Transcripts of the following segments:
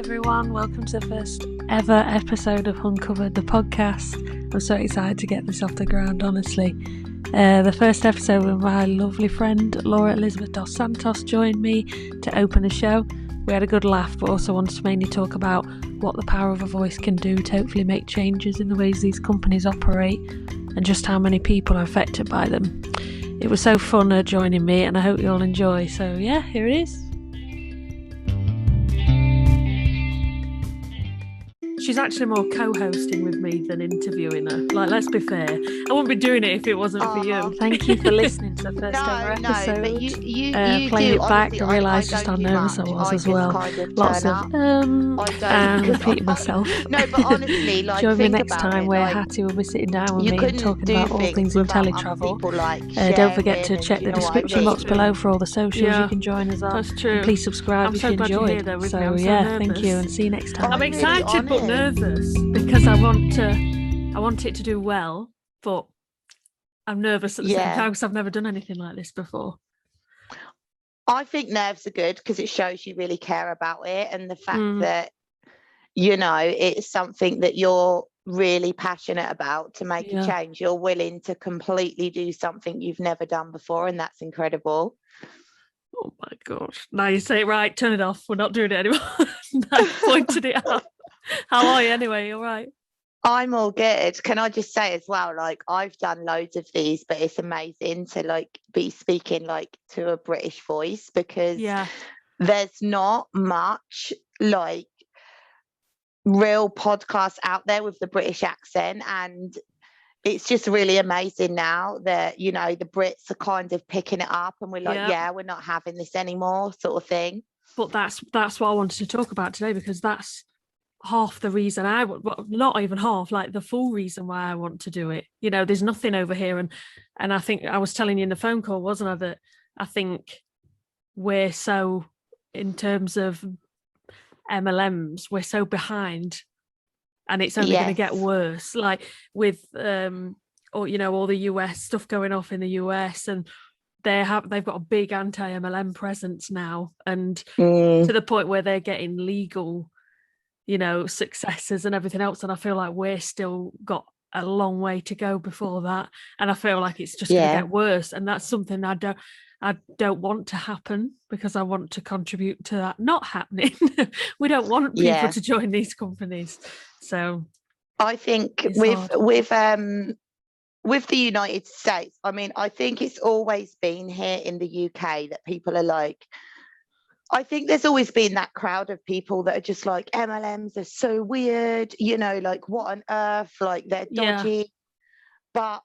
everyone, welcome to the first ever episode of Huncovered, the podcast. I'm so excited to get this off the ground, honestly. The first episode with my lovely friend Laura Elizabeth dos Santos joined me to open the show. We had a good laugh, but also wanted to mainly talk about what the power of a voice can do to hopefully make changes in the ways these companies operate and just how many people are affected by them. It was so fun her joining me, and I hope you'll enjoy. So yeah, here it is. She's actually more co-hosting with me than interviewing her. Like, let's be fair. I wouldn't be doing it if it wasn't for you. Thank you for listening to the first ever episode. But you playing do, it back, honestly, I realised just how nervous I was as well. Lots of and repeating myself. No, but honestly, like, join me think next about time it, where like, Hattie will be sitting down with you me and couldn't talking do about all things in without other teletravel. people, like, Don't forget to sharing check and, the you know what I description mean? box below for all the socials you can join us on. That's true. And please subscribe I'm if so you glad you're here enjoyed. there with So me. I'm so yeah, nervous. thank you and see you next time. I'm really excited but honoured. nervous because I want it to do well, but I'm nervous at the same time because I've never done anything like this before. I think nerves are good because it shows you really care about it, and the fact that, you know, it's something that you're really passionate about to make a change. You're willing to completely do something you've never done before, and that's incredible. Oh my God. Now you say it right, turn it off. We're not doing it anymore. I pointed it out. How are you anyway? All right? I'm all good. Can I just say as well, like, I've done loads of these, but it's amazing to like be speaking like to a British voice because there's not much like real podcasts out there with the British accent, and it's just really amazing now that, you know, the Brits are kind of picking it up and we're like, we're not having this anymore, sort of thing. But that's what I wanted to talk about today, because that's half the reason not even half, like the full reason why I want to do it. You know, there's nothing over here, and I think I was telling you in the phone call, wasn't I, that I think we're so, in terms of MLMs, we're so behind, and it's only going to get worse, like with or you know, all the US stuff going off in the US, and they've got a big anti MLM presence now, and to the point where they're getting legal, you know, successes and everything else. And I feel like we're still got a long way to go before that. And I feel like it's just going to get worse. And that's something I don't want to happen, because I want to contribute to that not happening. We don't want people to join these companies. So I think with the United States, I mean, I think it's always been here in the UK that people are like, I think there's always been that crowd of people that are just like, MLMs are so weird, you know, like, what on earth, like, they're dodgy. But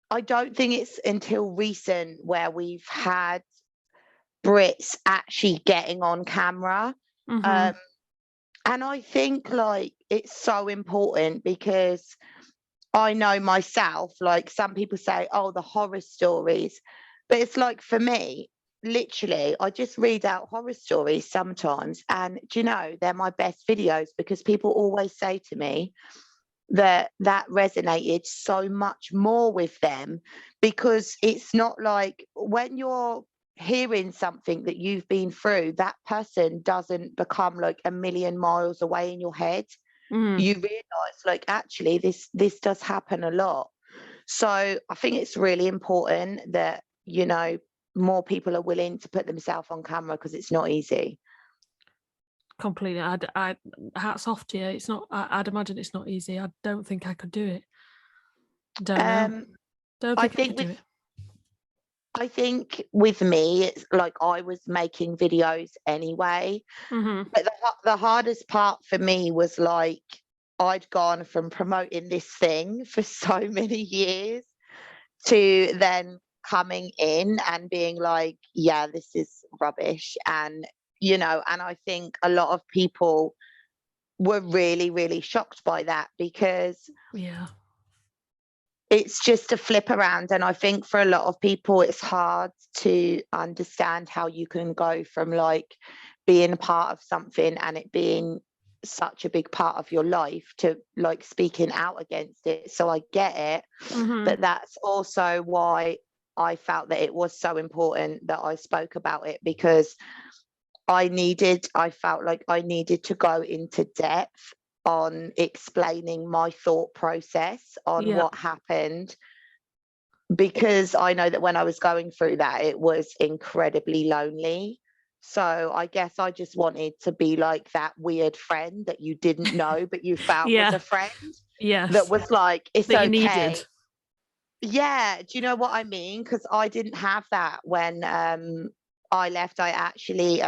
I don't think it's until recent where we've had Brits actually getting on camera. And I think, like, it's so important because I know myself, like, some people say, oh, the horror stories. But it's like, for me, literally, I just read out horror stories sometimes, and do you know, they're my best videos, because people always say to me that resonated so much more with them, because it's not like when you're hearing something that you've been through, that person doesn't become like a million miles away in your head. You realize, like, actually this does happen a lot. So I think it's really important that, you know, more people are willing to put themselves on camera, because it's not easy. Completely. I hats off to you. It's not. I'd imagine it's not easy. I don't think I could do it. Don't know. Don't think I could do it. I think with me, it's like I was making videos anyway. But the hardest part for me was, like, I'd gone from promoting this thing for so many years to then coming in and being like, yeah, this is rubbish. And, you know, and I think a lot of people were really, really shocked by that, because it's just a flip around. And I think for a lot of people, it's hard to understand how you can go from, like, being a part of something and it being such a big part of your life to, like, speaking out against it. So I get it. But that's also why I felt that it was so important that I spoke about it, because I felt like I needed to go into depth on explaining my thought process on what happened, because I know that when I was going through that, it was incredibly lonely. So I guess I just wanted to be like that weird friend that you didn't know, but you felt was a friend. Yes. That was like, it's that okay. You needed. Yeah. Do you know what I mean? Because I didn't have that when I left. I actually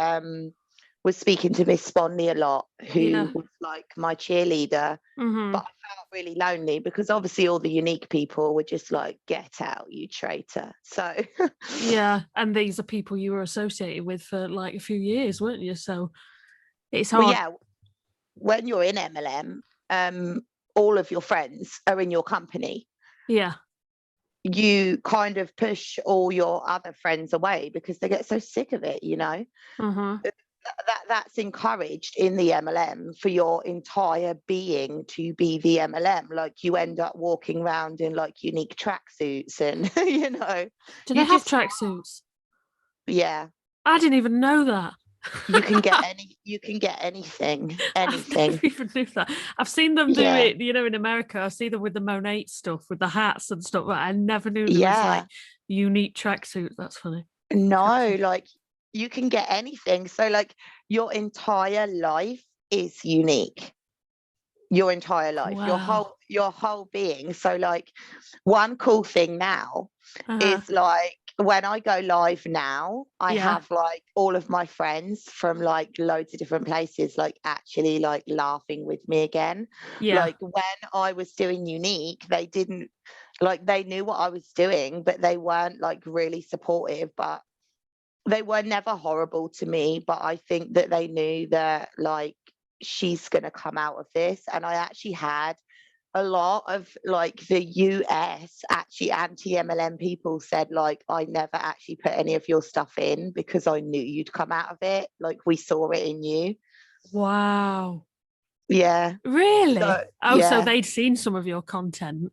was speaking to Miss Sponley a lot, who was like my cheerleader. But I felt really lonely because obviously all the Younique people were just like, get out, you traitor. So yeah, and these are people you were associated with for like a few years, weren't you? So it's hard. Well, yeah, when you're in MLM, all of your friends are in your company. Yeah. You kind of push all your other friends away because they get so sick of it, you know. That's encouraged in the MLM for your entire being to be the MLM. Like, you end up walking around in like Younique tracksuits, and you know. Do they have tracksuits? Yeah. I didn't even know that. You can get anything. I never even knew that. I've seen them do it, you know, in America. I see them with the Monet stuff, with the hats and stuff. But I never knew there was like Younique tracksuits. That's funny. No, like, you can get anything. So like, your entire life is Younique. Your entire life, your whole being. So like, one cool thing now is like, when I go live now, I have like all of my friends from like loads of different places like actually like laughing with me again. Like, when I was doing Younique, they didn't like, they knew what I was doing, but they weren't like really supportive. But they were never horrible to me, but I think that they knew that like, she's going to come out of this. And I actually had a lot of like the US actually anti-MLM people said like, I never actually put any of your stuff in because I knew you'd come out of it. Like, we saw it in you. Wow. Yeah. Really? So they'd seen some of your content.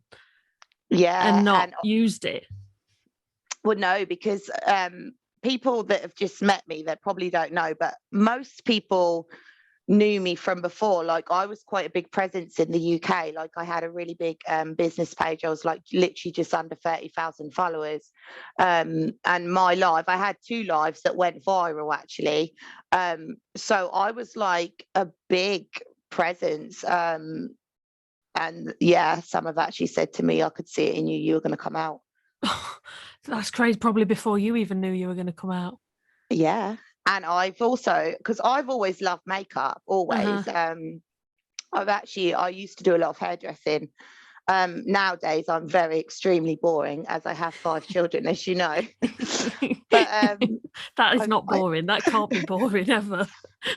Yeah. And not used it. Well, no, because people that have just met me, they probably don't know, but most people knew me from before. Like, I was quite a big presence in the UK. Like, I had a really big business page. I was like literally just under 30,000 followers. And my live, I had 2 lives that went viral actually. So I was like a big presence. And yeah, some have actually said to me, I could see it in you, you were going to come out. That's crazy. Probably before you even knew you were going to come out. Yeah. And I've also, because I've always loved makeup, always. I used to do a lot of hairdressing. Nowadays, I'm very extremely boring, as I have 5 children, as you know. But that is not boring. That can't be boring ever.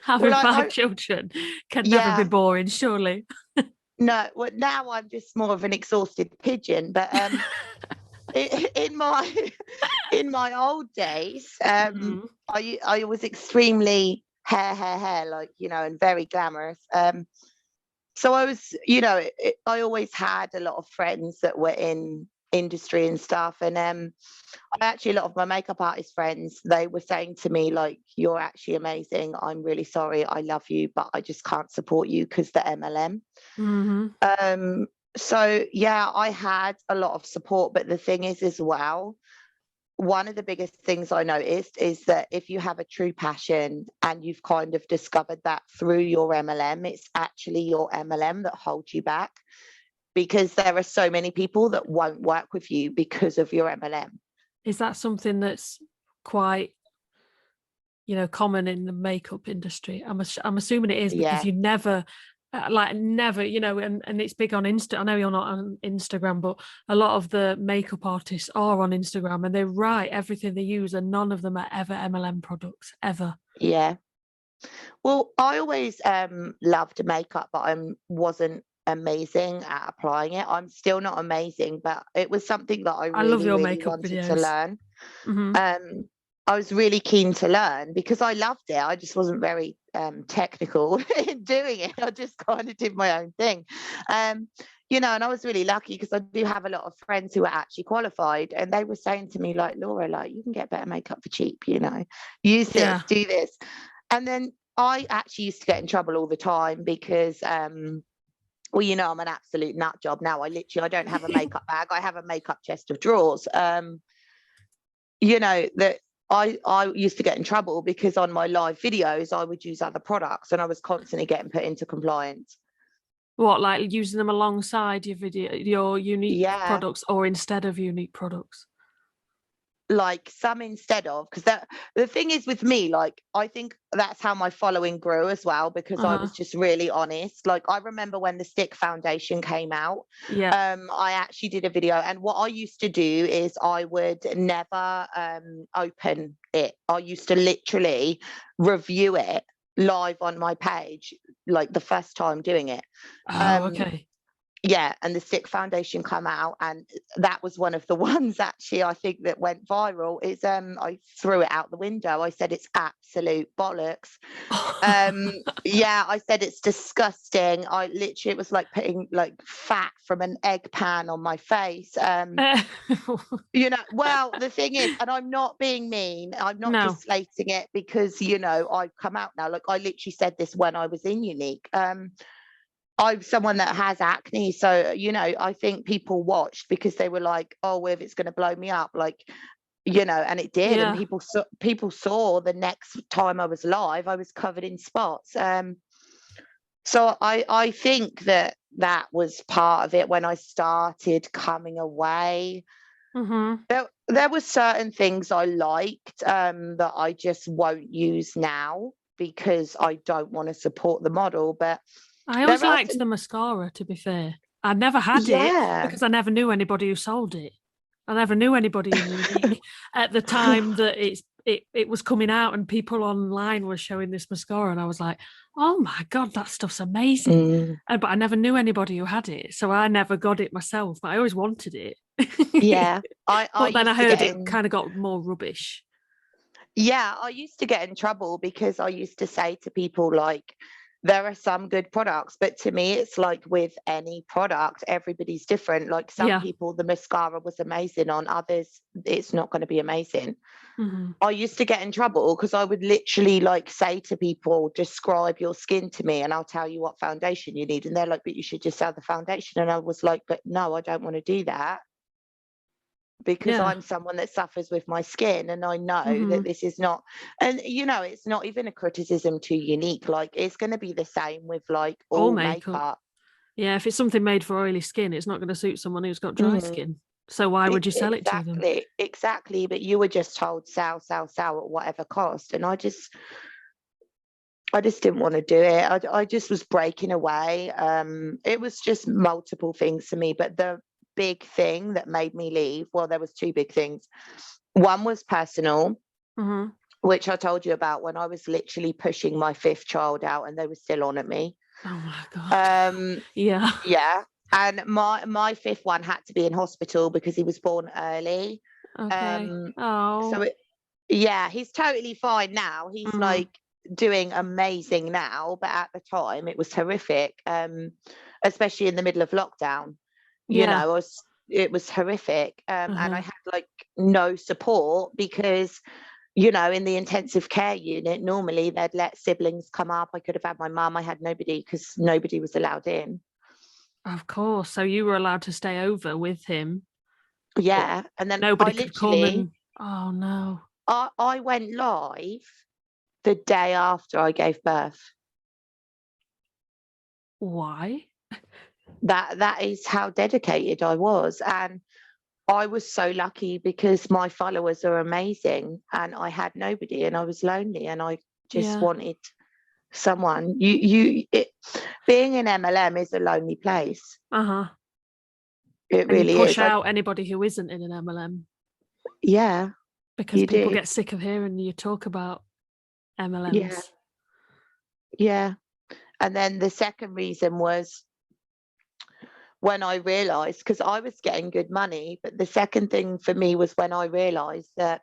Having 5 children can never be boring, surely. No, well, now I'm just more of an exhausted pigeon. But in my old days, I was extremely hair, like, you know, and very glamorous. So I was, you know, I always had a lot of friends that were in industry and stuff. And a lot of my makeup artist friends, they were saying to me like, you're actually amazing. I'm really sorry. I love you, but I just can't support you because the MLM. So yeah, I had a lot of support, but the thing is as well, one of the biggest things I noticed is that if you have a true passion and you've kind of discovered that through your MLM, it's actually your MLM that holds you back, because there are so many people that won't work with you because of your MLM. Is that something that's quite, you know, common in the makeup industry? I'm assuming it is, because you never, you know, and it's big on Insta. I know you're not on Instagram, but a lot of the makeup artists are on Instagram, and they write everything they use, and none of them are ever MLM products, ever. Yeah. Well, I always loved makeup, but I wasn't amazing at applying it. I'm still not amazing, but it was something that I love your really makeup wanted videos. to learn. I was really keen to learn because I loved it. I just wasn't very technical in doing it. I just kind of did my own thing. You know, and I was really lucky because I do have a lot of friends who are actually qualified, and they were saying to me like, Laura, like, you can get better makeup for cheap, you know, use this, do this. And then I actually used to get in trouble all the time because, well, you know, I'm an absolute nut job now. I don't have a makeup bag. I have a makeup chest of drawers. You know, that I used to get in trouble because on my live videos, I would use other products and I was constantly getting put into compliance. What, like using them alongside your Younique products or instead of Younique products? Like some instead of, because the thing is with me, like, I think that's how my following grew as well, because I was just really honest. Like, I remember when the stick foundation came out, I actually did a video, and what I used to do is I would never open it. I used to literally review it live on my page, like the first time doing it. Okay. Yeah, and the stick foundation come out, and that was one of the ones actually I think that went viral. Is I threw it out the window. I said it's absolute bollocks. Yeah, I said it's disgusting. I literally, it was like putting like fat from an egg pan on my face. You know, well, the thing is, and I'm not being mean, I'm not deflating it, because, you know, I've come out now. Like, I literally said this when I was in Younique. I'm someone that has acne, so, you know, I think people watched because they were like, oh, well, if it's going to blow me up, like, you know, and it did. And people saw the next time I was live, I was covered in spots. So I think that was part of it when I started coming away. There were certain things I liked that I just won't use now because I don't want to support the model, but I always liked the mascara, to be fair. I never had it because I never knew anybody who sold it. I never knew anybody in Younique at the time that it was coming out, and people online were showing this mascara, and I was like, oh my God, that stuff's amazing. But I never knew anybody who had it, so I never got it myself, but I always wanted it. Yeah. But then I heard it kind of got more rubbish. Yeah, I used to get in trouble because I used to say to people, like, there are some good products, but to me, it's like with any product, everybody's different. Like, some people, the mascara was amazing on, others, it's not going to be amazing. I used to get in trouble because I would literally like say to people, describe your skin to me and I'll tell you what foundation you need. And they're like, but you should just sell the foundation. And I was like, but no, I don't want to do that. Because I'm someone that suffers with my skin, and I know that this is not, and you know, it's not even a criticism to Younique. Like, it's going to be the same with like all makeup. Yeah, if it's something made for oily skin, it's not going to suit someone who's got dry skin. So why would you sell it to them? Exactly. But you were just told sell at whatever cost, and I just didn't want to do it. I just was breaking away. It was just multiple things for me, but the big thing that made me leave, well, there was two big things. One was personal, which I told you about, when I was literally pushing my 5th child out and they were still on at me. Oh my God. Yeah. And my 5th one had to be in hospital because he was born early. So he's totally fine now. He's like doing amazing now, but at the time it was horrific, especially in the middle of lockdown. You know, it was horrific. And I had like no support because, you know, in the intensive care unit, normally they'd let siblings come up. I could have had my mum. I had nobody because nobody was allowed in. Of course. So you were allowed to stay over with him. Yeah. And then nobody could come and... Oh no. I went live the day after I gave birth. Why? That is how dedicated I was. And I was so lucky because my followers are amazing and I had nobody and I was lonely and I just wanted someone. Being in MLM is a lonely place. It really you push is. out anybody who isn't in an MLM. Yeah. Because people get sick of hearing you talk about MLMs. Yeah. And then the second reason was when I realized, because I was getting good money, but the second thing for me was when I realized that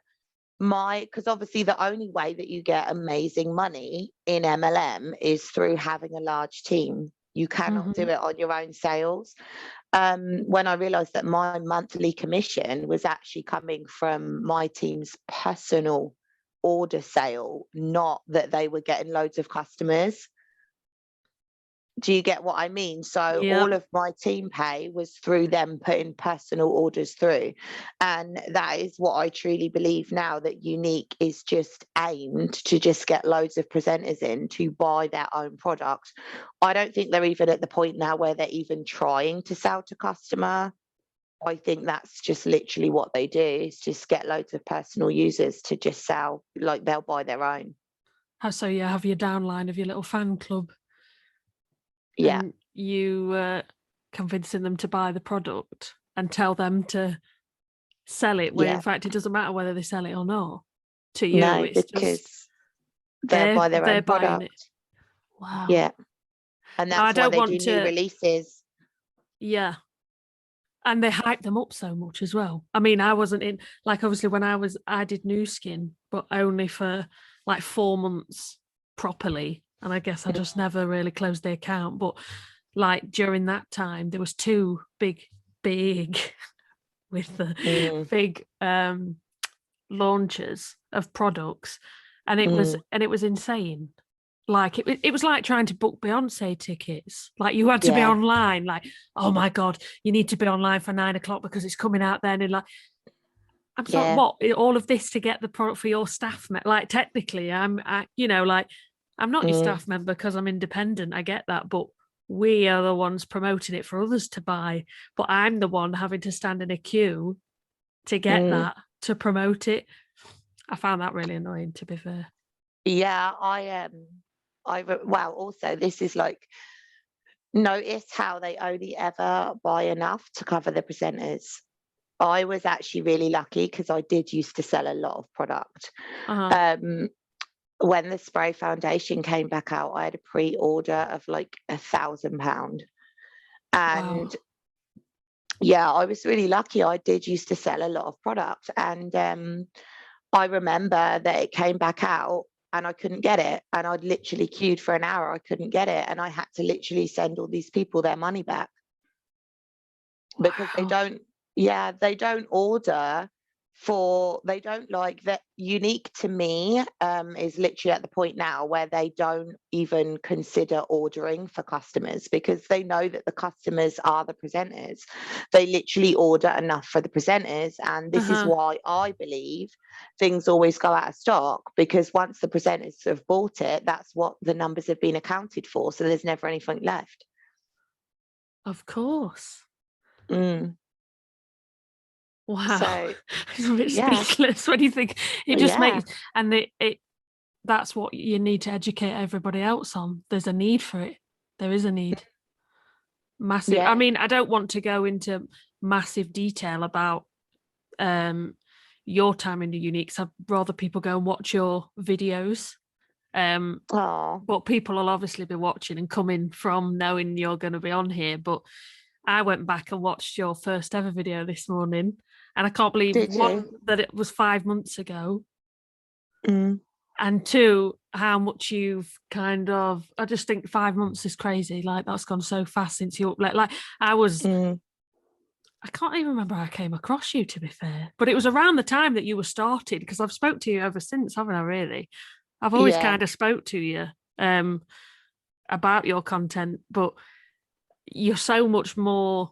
because obviously the only way that you get amazing money in MLM is through having a large team. You cannot do it on your own sales. When I realized that my monthly commission was actually coming from my team's personal order sale, not that they were getting loads of customers. Do you get what I mean? So all of my team pay was through them putting personal orders through. And that is what I truly believe now, that Younique is just aimed to just get loads of presenters in to buy their own product. I don't think they're even at the point now where they're even trying to sell to customer. I think that's just literally what they do, is just get loads of personal users to just sell, like they'll buy their own. So you have your downline of your little fan club. Yeah. And you convincing them to buy the product and tell them to sell it, where in fact it doesn't matter whether they sell it or not to you. No, it's because just they'll buy their own product. It. Wow. Yeah. And that's why they do new releases. Yeah. And they hype them up so much as well. I mean, I wasn't in, like, obviously when I did New Skin, but only for like 4 months properly. And I guess I just never really closed the account. But like during that time, there was 2 big with the big launches of products, and it was insane. Like it was like trying to book Beyonce tickets. Like you had to be online. Like, oh my God, you need to be online for 9 o'clock because it's coming out then. And like, I'm like, what? All of this to get the product for your staff? Like technically, I'm not your staff member because I'm independent. I get that, but we are the ones promoting it for others to buy. But I'm the one having to stand in a queue to get that, to promote it. I found that really annoying, to be fair. Yeah, also this is like, notice how they only ever buy enough to cover the presenters. I was actually really lucky because I did used to sell a lot of product. When the spray foundation came back out, I had a pre-order of like £1,000. And yeah, I was really lucky. I did used to sell a lot of product. And I remember that it came back out and I couldn't get it. And I'd literally queued for an hour. I couldn't get it. And I had to literally send all these people their money back. Because they don't order they don't like that. Younique to me is literally at the point now where they don't even consider ordering for customers, because they know that the customers are the presenters. They literally order enough for the presenters, and this is why I believe things always go out of stock, because once the presenters have bought it, that's what the numbers have been accounted for, so there's never anything left. Of course. Wow. So it's a bit speechless when you think it just makes, and that's what you need to educate everybody else on. There's a need for it. There is a need. Massive. I mean, I don't want to go into massive detail about your time in the Younique, so I'd rather people go and watch your videos. But people will obviously be watching and coming from knowing you're going to be on here. But I went back and watched your first ever video this morning, and I can't believe that it was 5 months ago, and 2, how much you've kind of, I just think 5 months is crazy. Like that's gone so fast since you like I was, I can't even remember how I came across you, to be fair, but it was around the time that you were started, because I've spoke to you ever since, haven't I? Really, I've always kind of spoke to you about your content, but you're so much more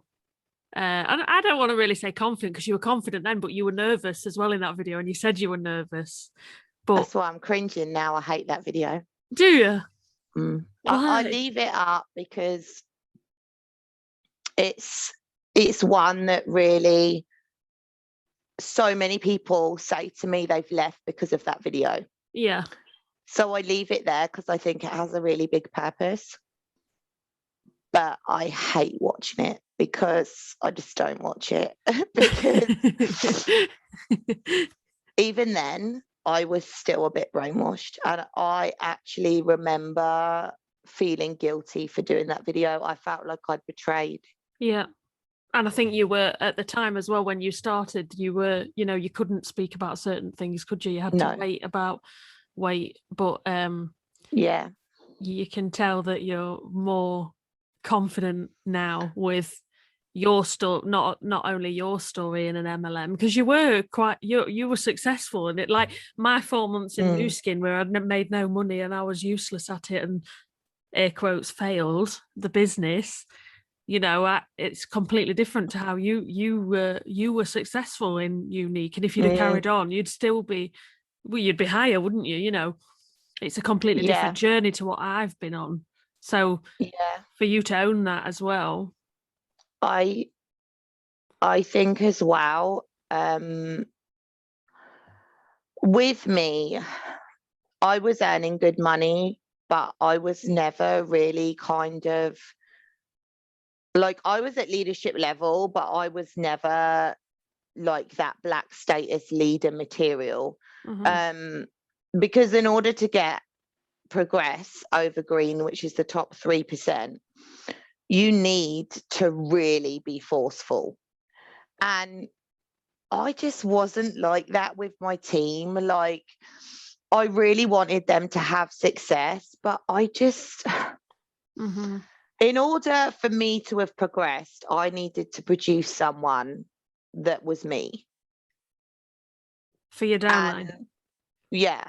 I don't want to really say confident, because you were confident then, but you were nervous as well in that video, and you said you were nervous. But that's why I'm cringing now. I hate that video. Do you? I leave it up because it's one that really, so many people say to me they've left because of that video. Yeah. So I leave it there because I think it has a really big purpose. But I hate watching it because I just don't watch it. Because even then, I was still a bit brainwashed. And I actually remember feeling guilty for doing that video. I felt like I'd betrayed. Yeah. And I think you were, at the time as well, when you started, you were, you couldn't speak about certain things, could you? You had to wait. But you can tell that you're more confident now with your story, not only your story in an MLM, because you were successful in it. Like my 4 months in New Skin, where I'd made no money and I was useless at it, and air quotes failed the business. You know, it's completely different to how you were successful in Younique, and if you'd have carried on, you'd still be, well, you'd be higher, wouldn't you? You know, it's a completely different journey to what I've been on. So for you to own that as well. I think as well, with me, I was earning good money, but I was never really kind of like, I was at leadership level, but I was never like that black status leader material. Because in order to progress over green, which is the top 3%, you need to really be forceful. And I just wasn't like that with my team. Like, I really wanted them to have success, but I just, in order for me to have progressed, I needed to produce someone that was me. For your downline? Yeah.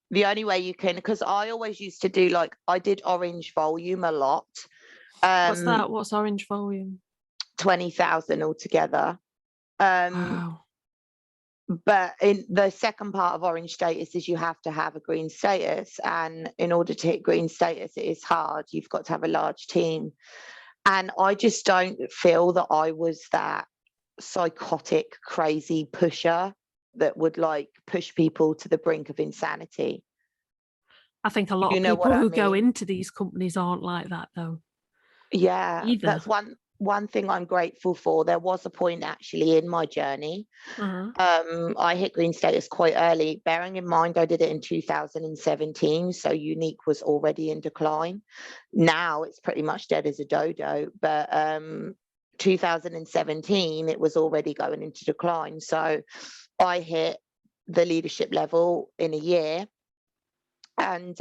The only way you can, because I always used to do, like, I did orange volume a lot. What's that? What's orange volume? 20,000 altogether. Wow. But in the second part of orange status is you have to have a green status. And in order to hit green status, it is hard. You've got to have a large team. And I just don't feel that I was that psychotic, crazy pusher that would like push people to the brink of insanity. I think a lot of people who go into these companies aren't like that though. Yeah, that's one thing I'm grateful for. There was a point actually in my journey. I hit green status quite early, bearing in mind I did it in 2017, so Younique was already in decline. Now it's pretty much dead as a dodo, but 2017 it was already going into decline. So I hit the leadership level in a year, and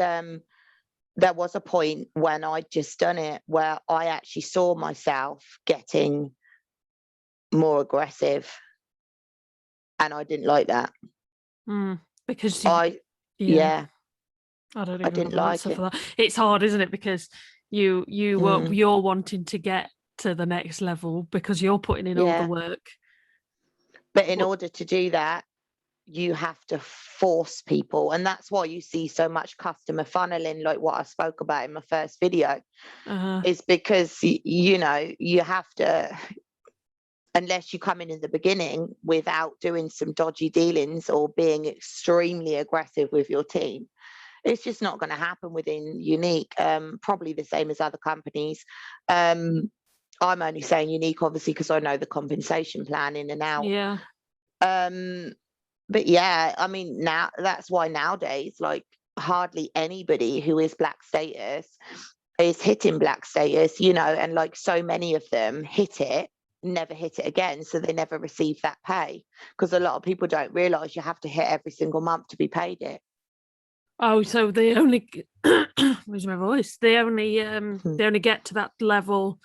there was a point when I'd just done it where I actually saw myself getting more aggressive, and I didn't like that. Because I don't even I didn't like it. For that. It's hard, isn't it? Because you're wanting to get to the next level because you're putting in all the work. But in order to do that, you have to force people, and that's why you see so much customer funneling, like what I spoke about in my first video. Is because you know, you have to, unless you come in the beginning without doing some dodgy dealings or being extremely aggressive with your team, it's just not going to happen within Younique. Probably the same as other companies. I'm only saying Younique obviously because I know the compensation plan in and out. But yeah, I mean, now that's why nowadays, like, hardly anybody who is black status is hitting black status, you know, and like so many of them hit it, never hit it again. So they never receive that pay, because a lot of people don't realize you have to hit every single month to be paid it. Oh, so they only lose my voice. They only get to that level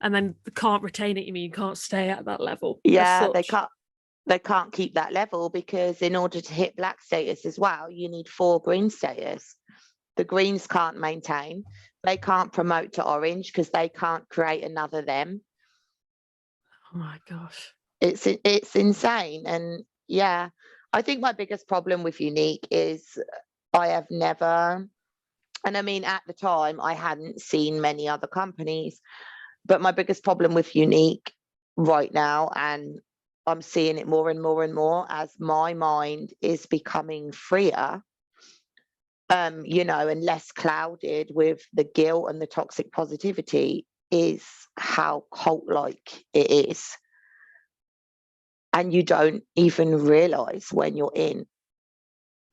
and then can't retain it. You mean you can't stay at that level? Yeah, they can't keep that level, because in order to hit black status as well, you need 4 green status. The greens can't maintain. They can't promote to orange because they can't create another them. Oh my gosh. It's insane. And yeah, I think my biggest problem with Younique is I have never, and I mean, at the time I hadn't seen many other companies, but my biggest problem with Younique right now, and I'm seeing it more and more and more as my mind is becoming freer, you know, and less clouded with the guilt and the toxic positivity, is how cult-like it is. And you don't even realize when you're in.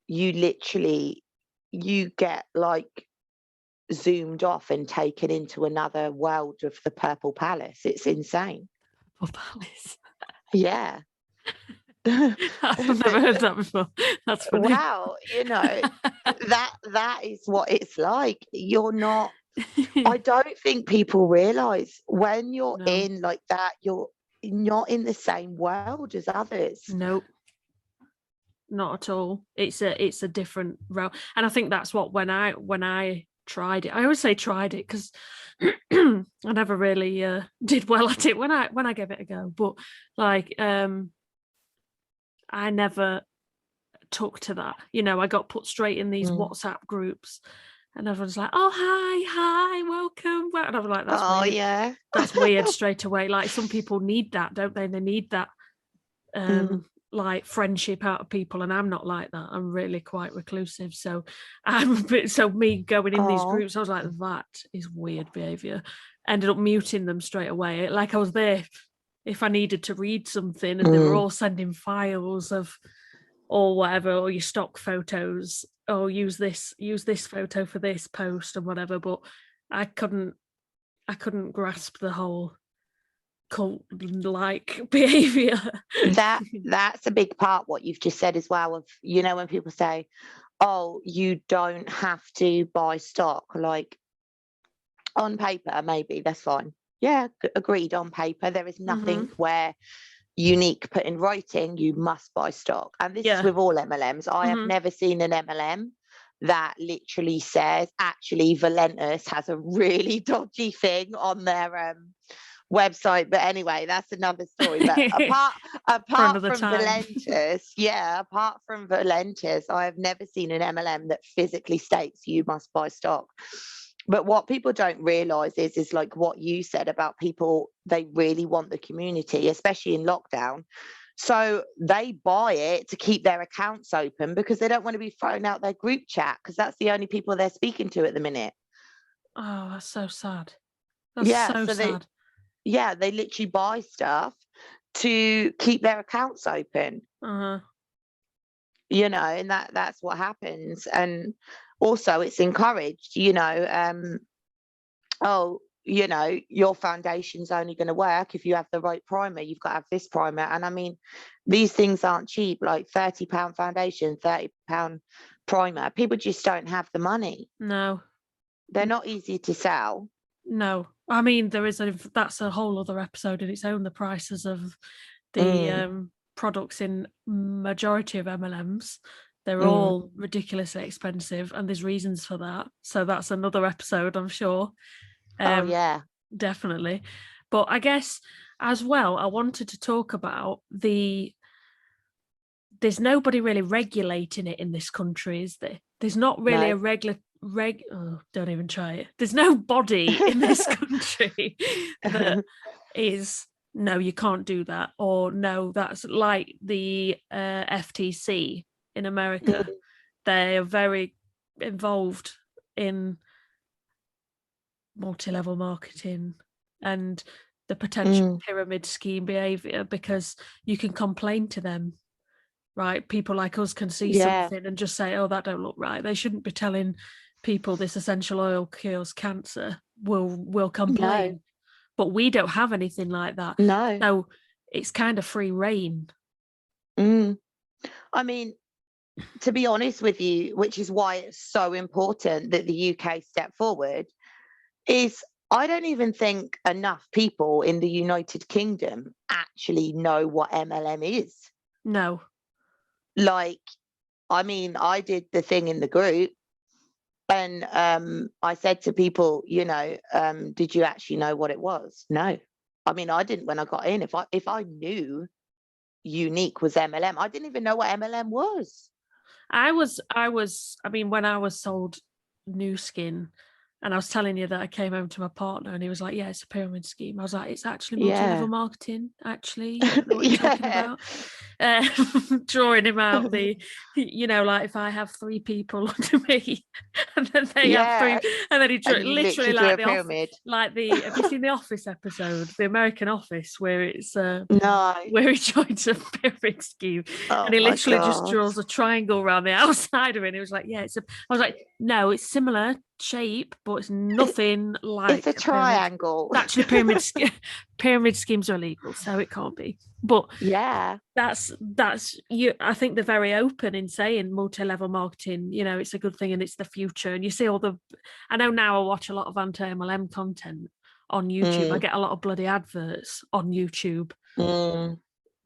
You literally, you get like zoomed off and taken into another world of the Purple Palace. It's insane. Purple Palace. Yeah. I've never heard that before. That's funny. Wow, you know, that is what it's like. You're not I don't think people realise when you're No. in like that, you're not in the same world as others. Nope. Not at all. It's a different realm. And I think that's what when I tried it, I always say tried it because I never really did well at it when I gave it a go. But like I never took to that. You know, I got put straight in these WhatsApp groups and everyone's like, oh, hi, welcome. And I was like, that's weird. Yeah. That's weird straight away. Like some people need that, don't they? They need that like friendship out of people, and I'm not like that. I'm really quite reclusive. So me going in these groups, I was like, that is weird behaviour. Ended up muting them straight away. Like I was there if I needed to read something and they were all sending files of or whatever, or your stock photos, or use this photo for this post and whatever. But I couldn't grasp the whole cult like behavior. That's a big part what you've just said as well, of, you know, when people say, oh, you don't have to buy stock, like on paper maybe that's fine, yeah, agreed, on paper there is nothing where Younique put in writing you must buy stock, and this is with all MLMs. I have never seen an MLM that literally says actually Valentus has a really dodgy thing on their website, but anyway, that's another story. But apart from Valentus, I have never seen an MLM that physically states you must buy stock. But what people don't realize is like what you said about people, they really want the community, especially in lockdown. So they buy it to keep their accounts open because they don't want to be thrown out their group chat, because that's the only people they're speaking to at the minute. Oh, that's so sad. That's so sad. They literally buy stuff to keep their accounts open. You know, and that's what happens. And also it's encouraged, you know, oh, you know, your foundation's only going to work if you have the right primer. You've got to have this primer. And I mean, these things aren't cheap, like £30 foundation, £30 primer. People just don't have the money. No. They're not easy to sell. No. I mean, that's a whole other episode in its own, the prices of the products in majority of MLMs. They're all ridiculously expensive, and there's reasons for that. So that's another episode, I'm sure. Oh, yeah. Definitely. But I guess as well, I wanted to talk about there's nobody really regulating it in this country, is there? There's not really don't even try it. There's no body in this country that is, no, you can't do that. Or no, that's like the FTC in America. They are very involved in multi-level marketing and the potential pyramid scheme behavior, because you can complain to them, right? People like us can see something and just say, oh, that don't look right. They shouldn't be telling people this essential oil cures cancer. Will complain. No. But we don't have anything like that. No. So it's kind of free reign. I mean, to be honest with you, which is why it's so important that the UK step forward, is I don't even think enough people in the United Kingdom actually know what MLM is. No. Like, I mean, I did the thing in the group and I said to people, you know, did you actually know what it was? No. I mean, I didn't when I got in. If I knew Younique was MLM, I didn't even know what MLM was. I mean, when I was sold New Skin, and I was telling you that I came home to my partner and he was like, yeah, it's a pyramid scheme. I was like, it's actually multi-level marketing, actually. You don't know what you're talking about. Drawing him out you know, like if I have 3 people under me and then they have 3, and then he literally like have you seen the Office episode, the American Office, where it's where he joins a pyramid scheme and he literally just draws a triangle around the outside of it. And he was like, yeah, I was like, no, it's similar shape, but it's nothing like it's a triangle. Actually, pyramid schemes are illegal, so it can't be. But yeah, that's you. I think they're very open in saying multi-level marketing. You know, it's a good thing and it's the future. And you see all the. I know now I watch a lot of anti MLM content on YouTube. I get a lot of bloody adverts on YouTube.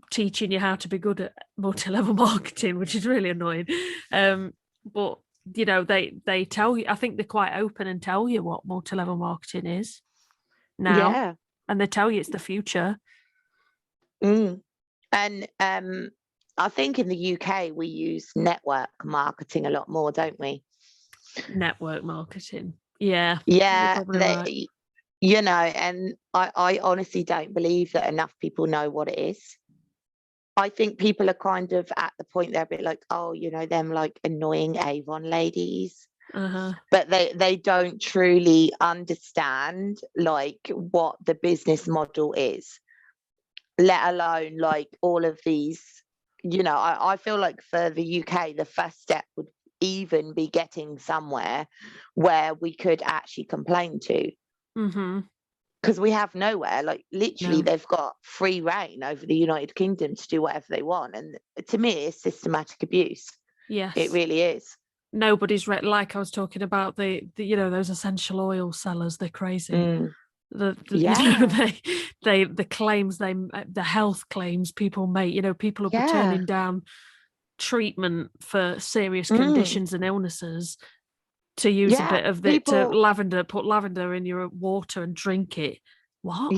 Teaching you how to be good at multi-level marketing, which is really annoying. But you know, they tell you, I think they're quite open and tell you what multi-level marketing is now, and they tell you it's the future. And I think in the UK we use network marketing a lot more, don't we? Network marketing, yeah, right. You know, and I honestly don't believe that enough people know what it is. I think people are kind of at the point they're a bit like, oh, you know, them like annoying Avon ladies. But they don't truly understand like what the business model is, let alone like all of these, you know. I feel like for the UK, the first step would even be getting somewhere where we could actually complain to. Because we have nowhere, like literally they've got free reign over the United Kingdom to do whatever they want, and to me it's systematic abuse. Yes, it really is. Nobody's like I was talking about the you know, those essential oil sellers, they're crazy. You know, the claims the health claims people make, you know, people will be turning down treatment for serious conditions and illnesses to use a bit of put lavender in your water and drink it. What?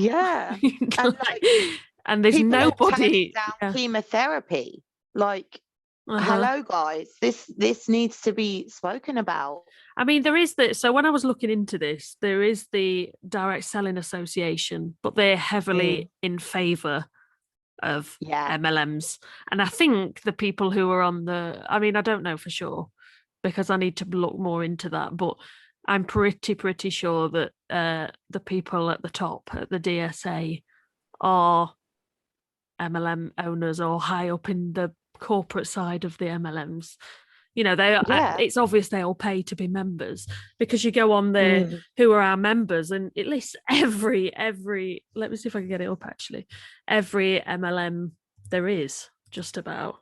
And there's nobody down chemotherapy. Like, hello guys, this needs to be spoken about. I mean, there is so when I was looking into this, there is the Direct Selling Association, but they're heavily in favor of MLMs. And I think the people who are on I mean, I don't know for sure because I need to look more into that, but I'm pretty sure that the people at the top at the DSA are MLM owners or high up in the corporate side of the MLMs. You know, it's obvious they all pay to be members, because you go on there, who are our members, and it lists every let me see if I can get it up actually, every MLM there is, just about.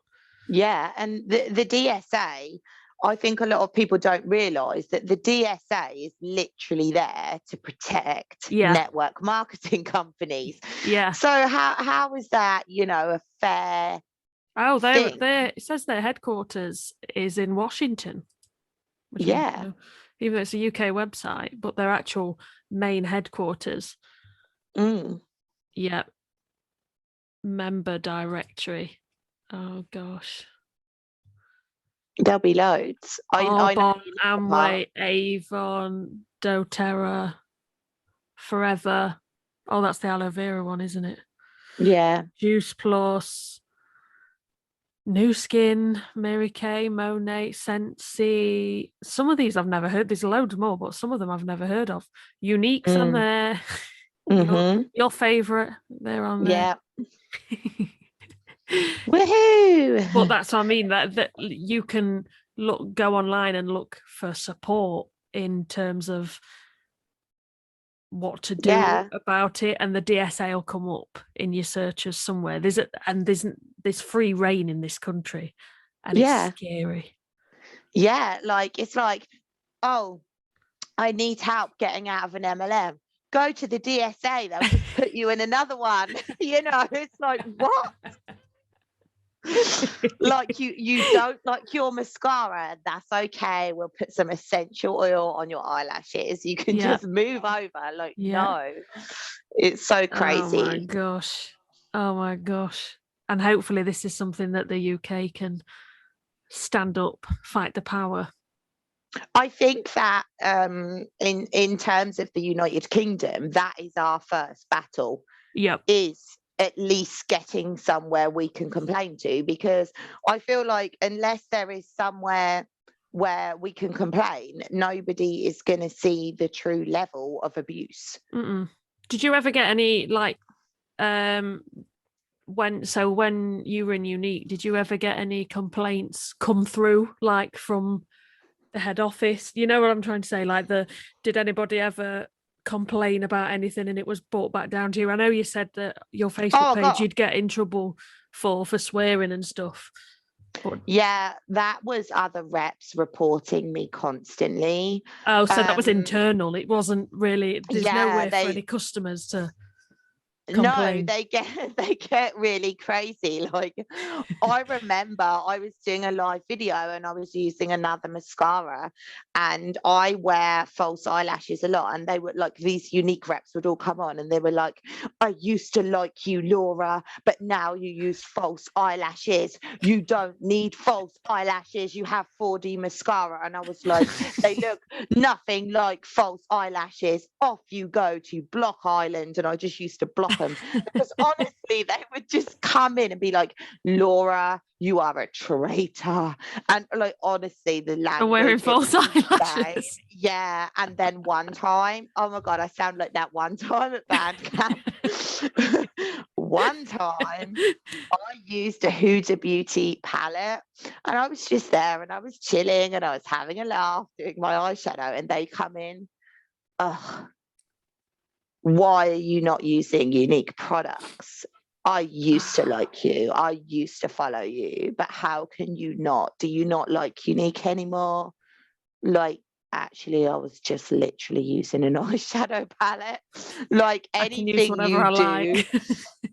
And the DSA, I think a lot of people don't realise that the DSA is literally there to protect network marketing companies. So how is that, you know, a fair it says their headquarters is in Washington. Even though it's a UK website, but their actual main headquarters. Member directory. Oh gosh. There'll be loads. I know Amway, Avon, doTERRA, Forever. Oh, that's the aloe vera one, isn't it? Juice Plus, New Skin, Mary Kay, Monet, Sensi. Some of these I've never heard. There's loads more, but some of them I've never heard of. Younique's on there. Your favourite, they're on there. Woohoo! But that's what I mean, that you can go online and look for support in terms of what to do about it, and the DSA will come up in your searches somewhere. There's free reign in this country, and it's scary. Like it's like, oh, I need help getting out of an MLM. Go to the DSA, they'll just put you in another one. You know, it's like, what? Like you don't like your mascara, that's okay, we'll put some essential oil on your eyelashes, you can just move over. Like no, it's so crazy. Oh my gosh. And hopefully this is something that the UK can stand up, fight the power. I think that in terms of the United Kingdom, that is our first battle. Is at least getting somewhere we can complain to, because I feel like unless there is somewhere where we can complain, nobody is going to see the true level of abuse. Did you ever get any like when you were in Younique, did you ever get any complaints come through like from the head office. You know what I'm trying to say? Like, did anybody ever complain about anything and it was brought back down to you? I know you said that your Facebook page you'd get in trouble for swearing and stuff. But... yeah, that was other reps reporting me constantly. Oh, so that was internal. It wasn't really, there's no way for any customers to complain. No, they get really crazy. Like, I remember I was doing a live video and I was using another mascara, and I wear false eyelashes a lot, and they were like, these Younique reps would all come on and they were like, I used to like you, Laura, but now you use false eyelashes. You don't need false eyelashes. You have 4D mascara. And I was like, they look nothing like false eyelashes. Off you go to Block Island. And I just used to block them, because honestly they would just come in and be like, Laura, you are a traitor. And like, honestly, the language, wearing false eyelashes. Yeah. And then one time, oh my god, I sound like that one time at band camp. One time I used a Huda Beauty palette, and I was just there and I was chilling and I was having a laugh doing my eyeshadow, and they come in, ugh, why are you not using Younique products? I used to like you. I used to follow you. But how can you not? Do you not like Younique anymore? Like, actually, I was just literally using an eyeshadow palette. Like, anything you do, like.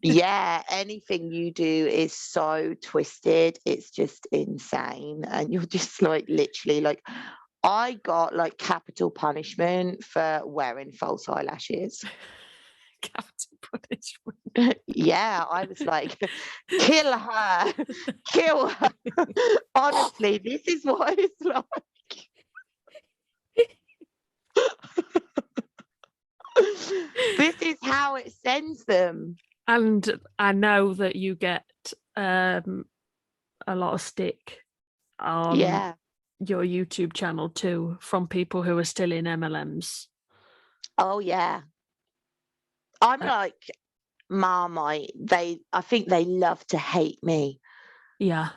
yeah, anything you do is so twisted. It's just insane. And you're just like, literally, like, I got like capital punishment for wearing false eyelashes. Capital punishment. Yeah, I was like, kill her. Honestly, this is what it's like. This is how it sends them. And I know that you get a lot of stick on your YouTube channel too, from people who are still in MLMs. Oh yeah. I'm like Marmite. I think they love to hate me. Yeah.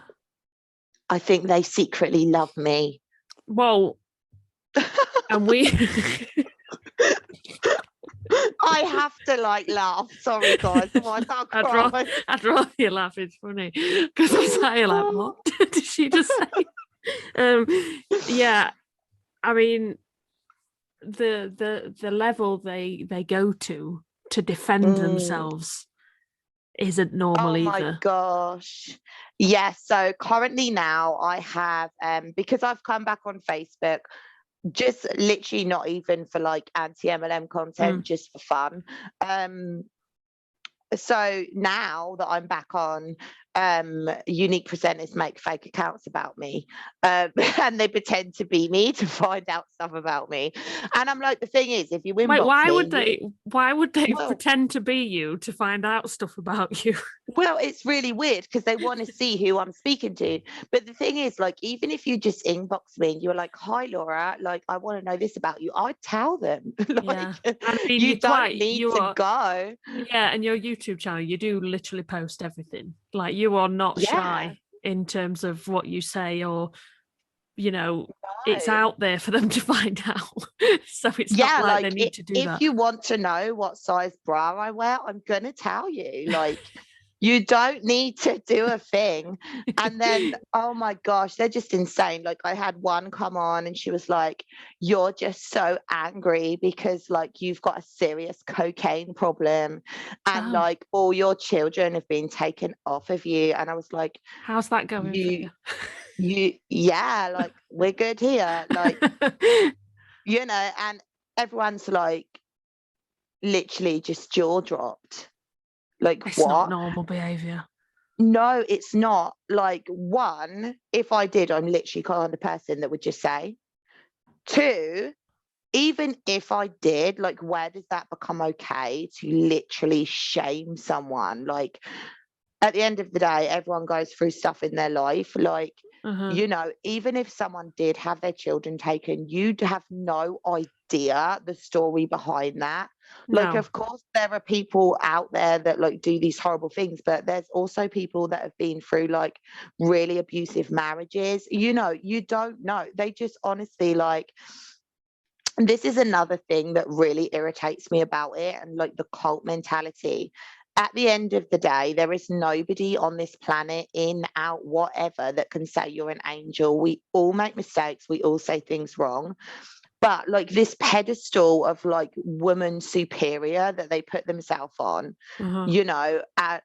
I think they secretly love me. Well, and we I have to like laugh. Sorry guys. I can't cry. I'd rather you laugh. It's funny because I'm saying like, what did she just say? Yeah, I mean, the level they go to defend themselves isn't normal either. Oh my gosh. Yeah, so currently now I have because I've come back on Facebook, just literally not even for like anti-MLM content, just for fun. So now that I'm back on, Younique presenters make fake accounts about me, and they pretend to be me to find out stuff about me. And I'm like, the thing is, if you inbox why would they pretend to be you to find out stuff about you? Well, it's really weird because they want to see who I'm speaking to. But the thing is, like, even if you just inbox me and you're like, hi Laura, like, I want to know this about you, I'd tell them. Like, I mean, you don't need to go. Yeah, and your YouTube channel, you do literally post everything. Like, you are not shy in terms of what you say, or, you know, it's out there for them to find out. So it's not like they need to do that. If you want to know what size bra I wear, I'm going to tell you. Like, you don't need to do a thing. And then, oh my gosh, they're just insane. Like, I had one come on and she was like, you're just so angry because like you've got a serious cocaine problem and like all your children have been taken off of you. And I was like, how's that going for you? Like, we're good here. Like, you know, and everyone's like literally just jaw dropped. Like, it's what? Not normal behavior. No, it's not. Like, one, if I did, I'm literally kind of person that would just say. Two, even if I did, like, where does that become okay to literally shame someone? Like, at the end of the day, everyone goes through stuff in their life. Like, You know, even if someone did have their children taken, you'd have no idea the story behind that. Like, of course, there are people out there that like do these horrible things, but there's also people that have been through like really abusive marriages. You know, you don't know. They just honestly like, this is another thing that really irritates me about it, and like the cult mentality. At the end of the day, there is nobody on this planet, in, out, whatever, that can say you're an angel. We all make mistakes. We all say things wrong. But like this pedestal of like woman superior that they put themselves on, you know,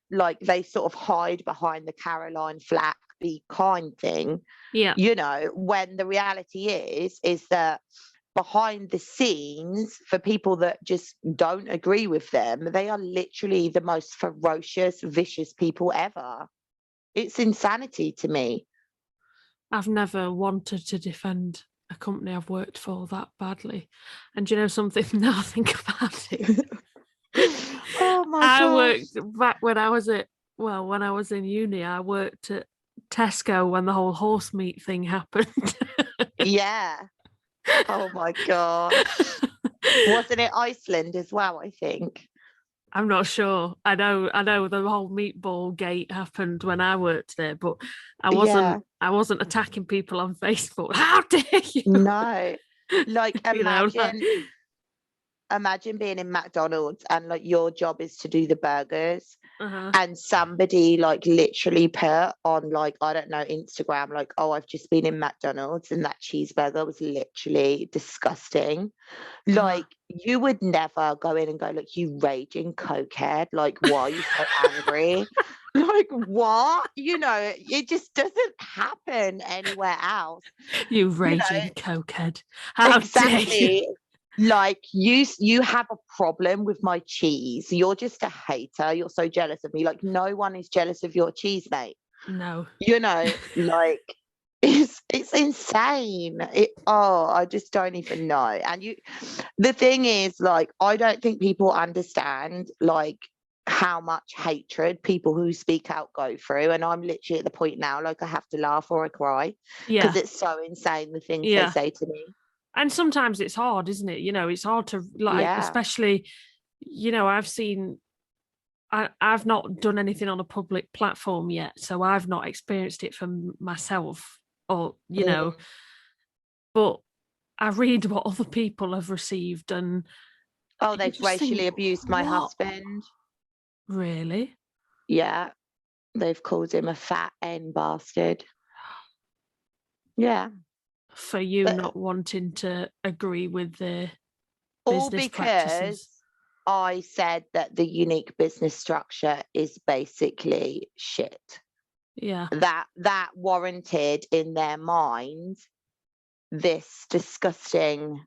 like they sort of hide behind the Caroline Flack be kind thing, you know, when the reality is that behind the scenes, for people that just don't agree with them, they are literally the most ferocious, vicious people ever. It's insanity to me. I've never wanted to defend a company I've worked for that badly. And do you know something? Now I think about it. Oh my I gosh. worked back when I was in uni, I worked at Tesco when the whole horse meat thing happened. Yeah. Oh my god. Wasn't it Iceland as well, I think? I'm not sure. I know the whole meatball gate happened when I worked there, but I wasn't attacking people on Facebook. How dare you? No. Like imagine You know, imagine being in McDonald's and like your job is to do the burgers, and somebody like literally put on like, I don't know, Instagram, like, oh, I've just been in McDonald's and that cheeseburger was literally disgusting. Like you would never go in and go, look, you raging cokehead, like why are you so angry? Like what? You know, it just doesn't happen anywhere else. You raging cokehead. How dare you? Like you have a problem with my cheese. You're just a hater. You're so jealous of me. Like no one is jealous of your cheese, mate. No. You know, like it's insane. I just don't even know. And the thing is, like, I don't think people understand like how much hatred people who speak out go through. And I'm literally at the point now, like I have to laugh or I cry because it's so insane the things they say to me. And sometimes it's hard, isn't it? You know, it's hard to like, especially, you know, I've not done anything on a public platform yet, so I've not experienced it for myself, or you know, but I read what other people have received, and they've racially abused my husband. Really? Yeah, they've called him a fat N bastard. Yeah. For you not wanting to agree with the business practices. I said that the Younique business structure is basically shit. Yeah. That warranted in their mind this disgusting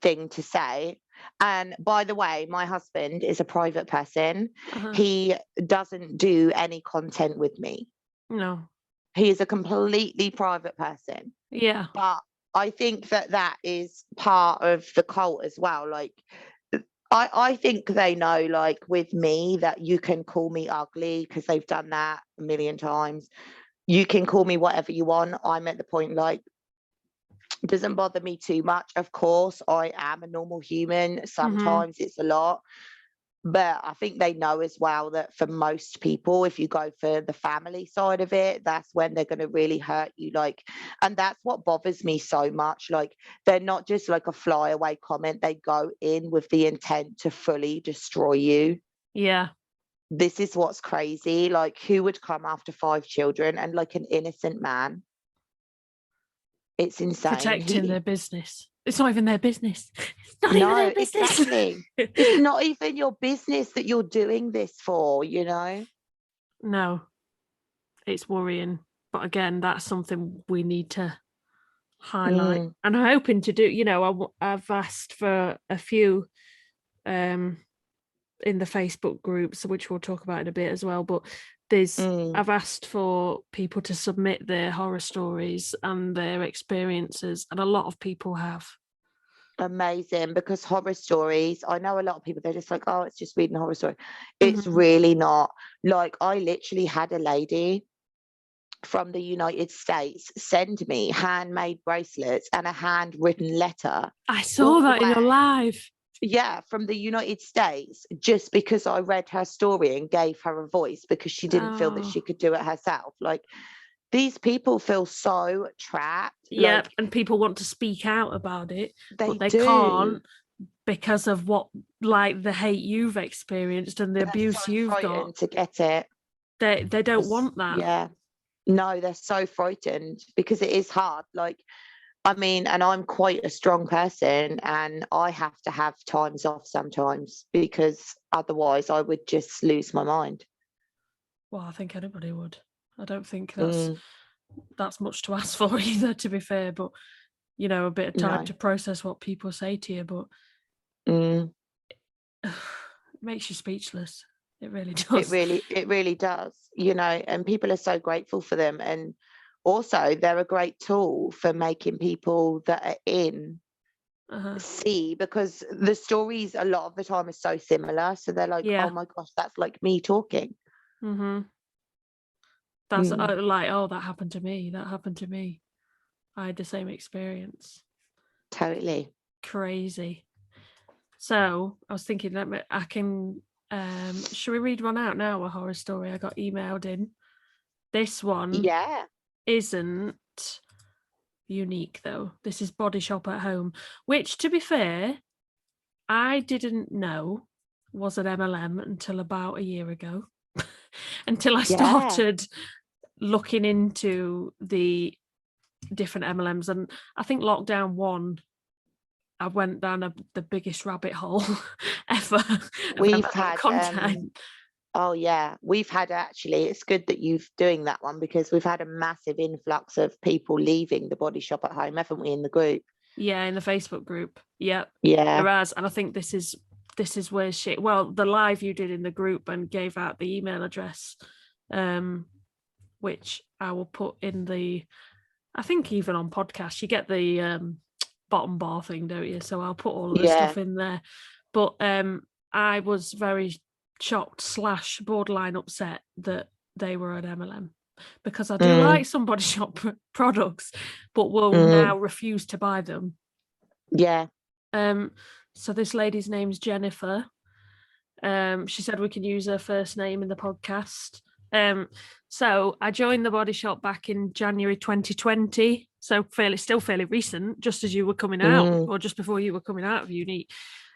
thing to say. And by the way, my husband is a private person. He doesn't do any content with me. No. He is a completely private person. Yeah. But I think that is part of the cult as well. Like, I think they know, like, with me, that you can call me ugly because they've done that a million times. You can call me whatever you want. I'm at the point, like, it doesn't bother me too much. Of course, I am a normal human. Sometimes it's a lot. But I think they know as well that for most people, if you go for the family side of it, that's when they're going to really hurt you. Like, and that's what bothers me so much. Like, they're not just like a flyaway comment. They go in with the intent to fully destroy you. Yeah. This is what's crazy. Like, who would come after 5 children and like an innocent man? It's insane. Protecting their business. It's not even their business. It's not even their business. Exactly. It's not even your business that you're doing this for, you know? No. It's worrying. But again, that's something we need to highlight. And I'm hoping to do, you know, I've asked for a few in the Facebook groups, which we'll talk about in a bit as well. But I've asked for people to submit their horror stories and their experiences, and a lot of people have. Amazing, because horror stories, I know a lot of people, they're just like, oh, it's just reading a horror story. It's really not. Like, I literally had a lady from the United States send me handmade bracelets and a handwritten letter. I saw that in your live. Yeah, from the United States, just because I read her story and gave her a voice because she didn't feel that she could do it herself. Like, these people feel so trapped. Yeah, like, and people want to speak out about it, but they do. can't because of what, like, the hate you've experienced and the abuse so you've got to get it. They don't want that. Yeah. No, they're so frightened because it is hard. Like, I mean, and I'm quite a strong person and I have to have times off sometimes because otherwise I would just lose my mind. Well, I think anybody would. I don't think that's much to ask for either, to be fair, but you know, a bit of time to process what people say to you, but it makes you speechless. It really does. It really does, you know, and people are so grateful for them. And also they're a great tool for making people that are in see, because the stories a lot of the time are so similar. So they're like, oh my gosh, that's like me talking. That's like, oh, that happened to me. That happened to me. I had the same experience. Totally. Crazy. So I was thinking that I can... should we read one out now? A horror story I got emailed in. This one isn't unique though. This is Body Shop at Home, which, to be fair, I didn't know was an MLM until about a year ago. Until I started looking into the different MLMs, and I think lockdown 1 I went down the biggest rabbit hole ever. We've had content. We've had, actually, it's good that you're doing that one because we've had a massive influx of people leaving the Body Shop at Home, haven't we, in the group? Yeah, in the Facebook group. Yeah. Yeah. Whereas, and I think this is where the live you did in the group and gave out the email address, which I will put in the, I think even on podcast, you get the bottom bar thing, don't you? So I'll put all of the stuff in there. But I was very shocked / borderline upset that they were an MLM, because I do like some Body Shop products, but will now refuse to buy them. Yeah. So this lady's name's Jennifer. She said we can use her first name in the podcast. So I joined the Body Shop back in January 2020. So still fairly recent, just as you were coming out, or just before you were coming out of Younique.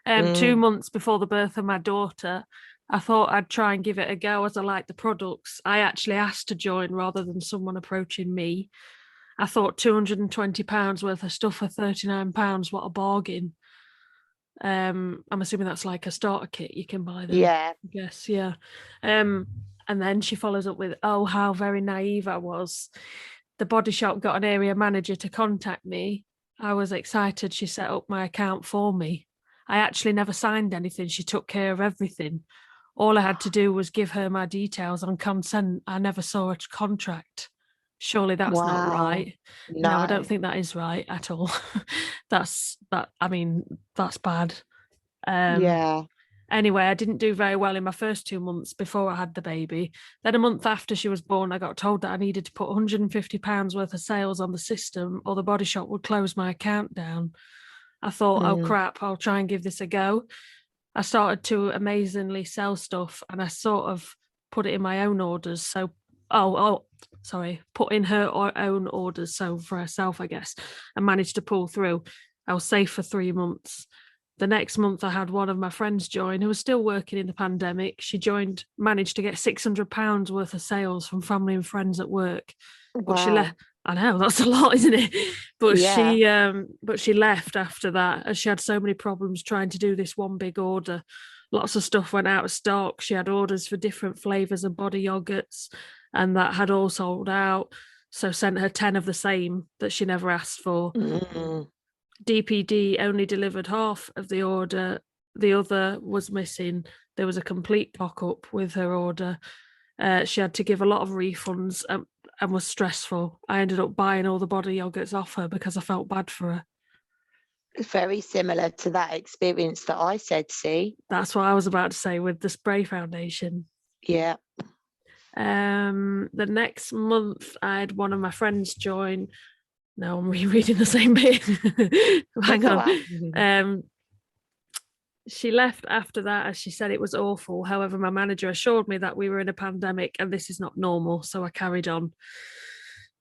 2 months before the birth of my daughter. I thought I'd try and give it a go as I like the products. I actually asked to join rather than someone approaching me. I thought £220 worth of stuff for £39, what a bargain. I'm assuming that's like a starter kit you can buy there. Yeah. I guess, yeah. And then she follows up with, oh, how very naive I was. The Body Shop got an area manager to contact me. I was excited. She set up my account for me. I actually never signed anything. She took care of everything. All I had to do was give her my details on consent. I never saw a contract. Surely that's not right. No, I don't think that is right at all. That's bad. Anyway, I didn't do very well in my first 2 months before I had the baby. Then a month after she was born, I got told that I needed to put £150 worth of sales on the system or the Body Shop would close my account down. I thought, oh crap, I'll try and give this a go. I started to amazingly sell stuff and I sort of put it in my own orders. So, put in her own orders. So for herself, I guess, and managed to pull through. I was safe for 3 months. The next month I had one of my friends join who was still working in the pandemic. She managed to get £600 worth of sales from family and friends at work. But she left. I know, that's a lot, isn't it? But she left after that, as she had so many problems trying to do this one big order. Lots of stuff went out of stock. She had orders for different flavours of body yogurts, and that had all sold out. So sent her 10 of the same that she never asked for. DPD only delivered half of the order. The other was missing. There was a complete cock-up with her order. She had to give a lot of refunds and was stressful. I ended up buying all the body yogurts off her because I felt bad for her. It's very similar to that experience that I said, see? That's what I was about to say with the spray foundation. Yeah. The next month, I had one of my friends join. No, I'm rereading the same bit. Hang on. She left after that, as she said it was awful. However, my manager assured me that we were in a pandemic and this is not normal, so I carried on.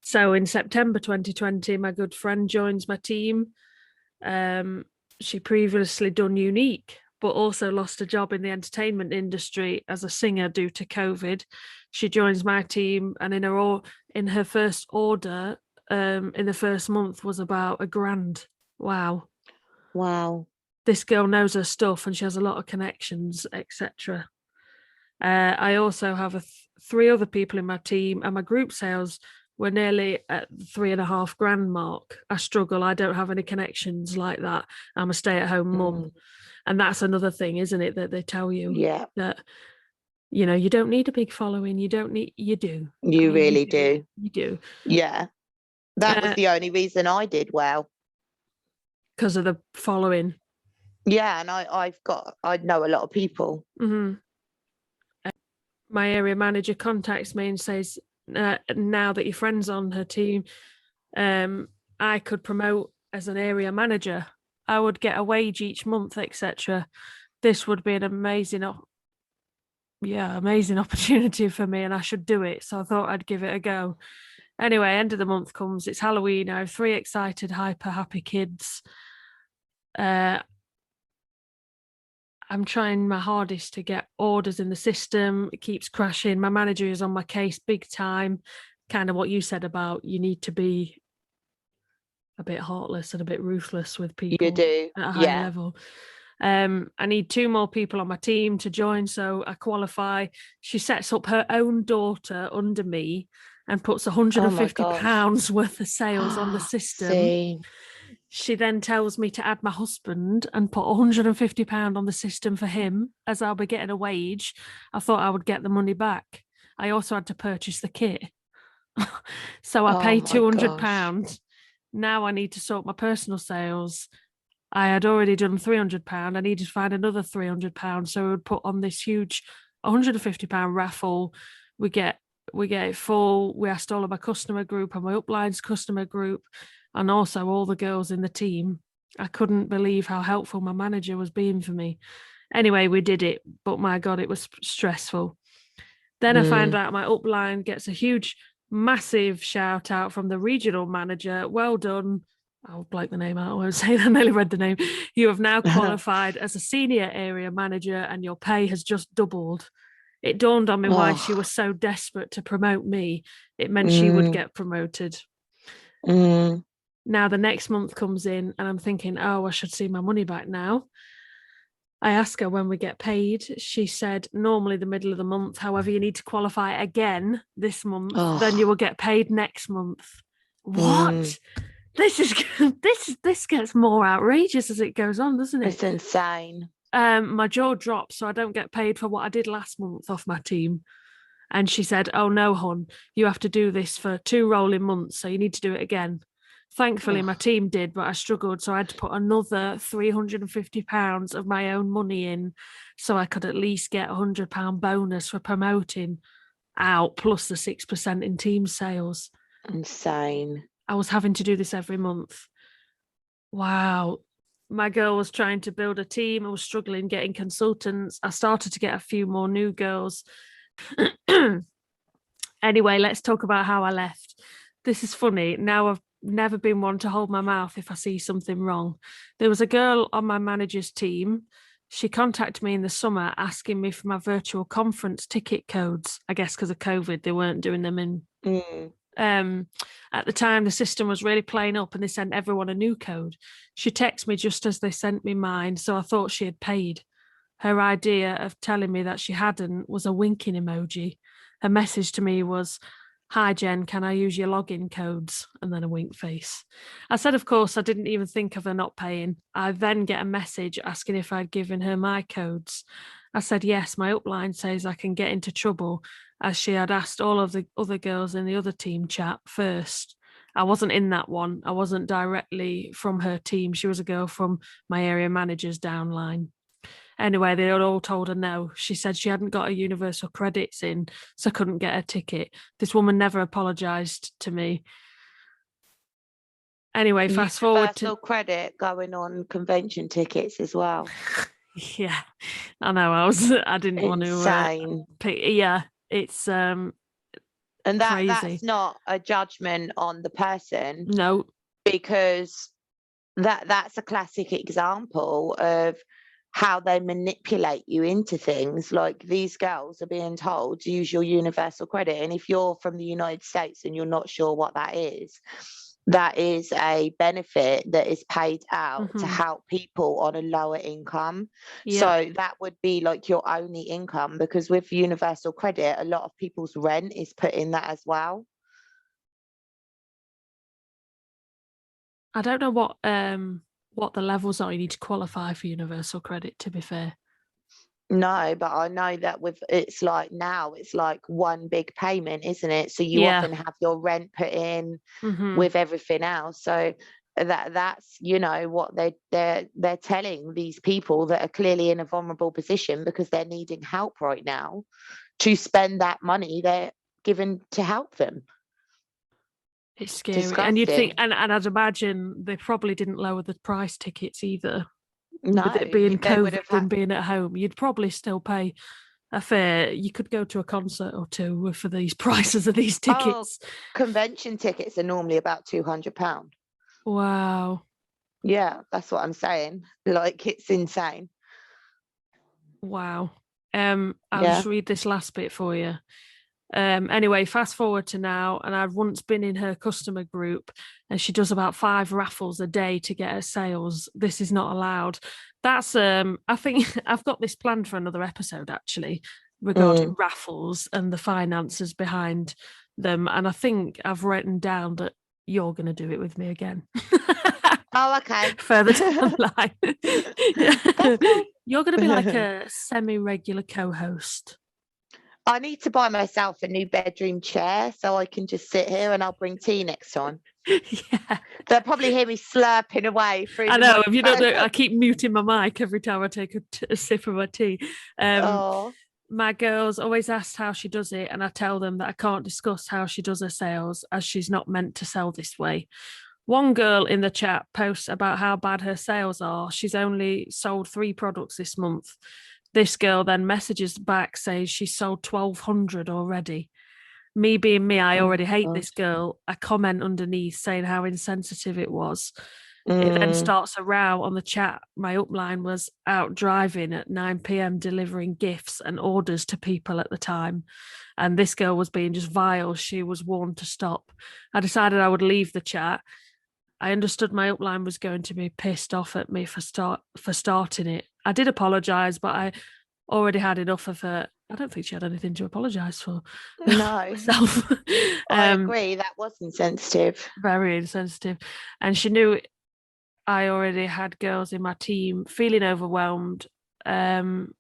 So in September 2020, my good friend joins my team. She previously done Younique, but also lost a job in the entertainment industry as a singer due to COVID. She joins my team, and in her first order, in the first month, was about $1,000. Wow. This girl knows her stuff and she has a lot of connections, etc. I also have 3 other people in my team, and my group sales were nearly at the $3,500 mark. I struggle. I don't have any connections like that. I'm a stay-at-home mum. And that's another thing, isn't it, that they tell you that, you know, you don't need a big following. You do. You really do. You do. Yeah. That was the only reason I did well. Because of the following. Yeah, and I know a lot of people. Mm-hmm. My area manager contacts me and says, now that your friend's on her team, I could promote as an area manager. I would get a wage each month, etc. This would be an amazing opportunity for me, and I should do it. So I thought I'd give it a go. Anyway, end of the month comes. It's Halloween. I have 3 excited, hyper happy kids. I'm trying my hardest to get orders in the system. It keeps crashing. My manager is on my case big time. Kind of what you said about you need to be a bit heartless and a bit ruthless with people. You do. At a high level. I need 2 more people on my team to join, so I qualify. She sets up her own daughter under me and puts £150 worth of sales on the system. See. She then tells me to add my husband and put £150 on the system for him, as I'll be getting a wage. I thought I would get the money back. I also had to purchase the kit. So I paid £200. Now I need to sort my personal sales. I had already done £300. I needed to find another £300. So we would put on this huge £150 raffle. We get it full. We asked all of my customer group and my upline's customer group, and also all the girls in the team. I couldn't believe how helpful my manager was being for me. Anyway, we did it, but my God, it was stressful. Then I find out my upline gets a huge, massive shout out from the regional manager. Well done. I'll blank the name out. I won't say that. I nearly read the name. You have now qualified as a senior area manager and your pay has just doubled. It dawned on me why she was so desperate to promote me. It meant she would get promoted. Now the next month comes in and I'm thinking, I should see my money back now. I ask her when we get paid. She said normally the middle of the month. However, you need to qualify again this month. Then you will get paid next month. What? This gets more outrageous as it goes on, doesn't it? It's insane. My jaw drops, so I don't get paid for what I did last month off my team. And she said, oh no, hon, you have to do this for 2 rolling months, so you need to do it again. Thankfully, my team did, but I struggled, so I had to put another £350 of my own money in so I could at least get £100 bonus for promoting out, plus the 6% in team sales. Insane. I was having to do this every month. Wow. My girl was trying to build a team. I was struggling getting consultants. I started to get a few more new girls. Anyway, let's talk about how I left. This is funny. Now I've never been one to hold my mouth if I see something wrong. There was a girl on my manager's team. She contacted me in the summer asking me for my virtual conference ticket codes. I guess because of COVID, they weren't doing them in. At the time, the system was really playing up and they sent everyone a new code. She texted me just as they sent me mine, so I thought she had paid. Her idea of telling me that she hadn't was a winking emoji. Her message to me was, "Hi Jen, can I use your login codes?" And then a wink face. I said, of course, I didn't even think of her not paying. I then get a message asking if I'd given her my codes. I said, yes, my upline says I can get into trouble, as she had asked all of the other girls in the other team chat first. I wasn't in that one. I wasn't directly from her team. She was a girl from my area manager's downline. Anyway, they all told her no. She said she hadn't got her universal credits in, so couldn't get her ticket. This woman never apologised to me. Anyway, fast forward to... Universal credit going on convention tickets as well. Yeah, I know. I didn't want to... Insane. Yeah, it's and crazy. That's not a judgment on the person. No. Because that's a classic example of how they manipulate you into things. Like, these girls are being told to use your universal credit, and if you're from the United States and you're not sure what that is a benefit that is paid out to help people on a lower income. So that would be like your only income, because with universal credit, a lot of people's rent is put in that as well. I don't know what the levels are you need to qualify for universal credit, to be fair. No, but I know that it's like one big payment, isn't it? So you often have your rent put in with everything else. So that's, you know, what they're telling these people that are clearly in a vulnerable position because they're needing help right now to spend that money they're given to help them. It's scary. Disgusting. And you'd think, and I'd imagine they probably didn't lower the price tickets either. No, with it being COVID and being at home, you'd probably still pay a fare. You could go to a concert or two for these prices of these tickets. Oh, convention tickets are normally about £200. Wow. Yeah, that's what I'm saying. Like, it's insane. Wow. I'll just read this last bit for you. Anyway, fast forward to now, and I've once been in her customer group, and she does about 5 raffles a day to get her sales. This is not allowed. That's I think I've got this planned for another episode, actually, regarding raffles and the finances behind them. And I think I've written down that you're going to do it with me again. Oh, okay. Further down the line. You're going to be like a semi-regular co-host. I need to buy myself a new bedroom chair so I can just sit here, and I'll bring tea next time. Yeah. They'll probably hear me slurping away through. I know. If you don't know, I keep muting my mic every time I take a sip of my tea. My girls always ask how she does it, and I tell them that I can't discuss how she does her sales, as she's not meant to sell this way. One girl in the chat posts about how bad her sales are. She's only sold 3 products this month. This girl then messages back, says she's sold 1,200 already. Me being me, I already hate this girl. I comment underneath saying how insensitive it was. It then starts a row on the chat. My upline was out driving at 9 p.m. delivering gifts and orders to people at the time. And this girl was being just vile. She was warned to stop. I decided I would leave the chat. I understood my upline was going to be pissed off at me for starting it. I did apologise, but I already had enough of her. I don't think she had anything to apologise for. No. Myself. I agree. That was insensitive. Very insensitive. And she knew I already had girls in my team feeling overwhelmed and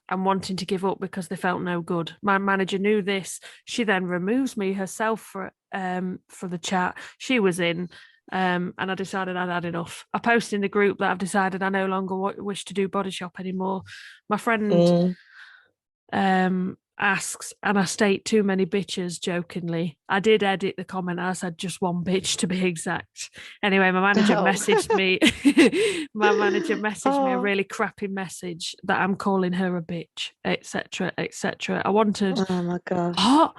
wanting to give up because they felt no good. My manager knew this. She then removes me herself for the chat she was in. And I decided I'd had enough. I posted in the group that I've decided I no longer wish to do body shop anymore. My friend asks, and I state too many bitches jokingly. I did edit the comment. I said just one bitch to be exact. Anyway, my manager messaged me. My manager messaged me a really crappy message that I'm calling her a bitch, etc., etc. I wanted. Oh my god. What?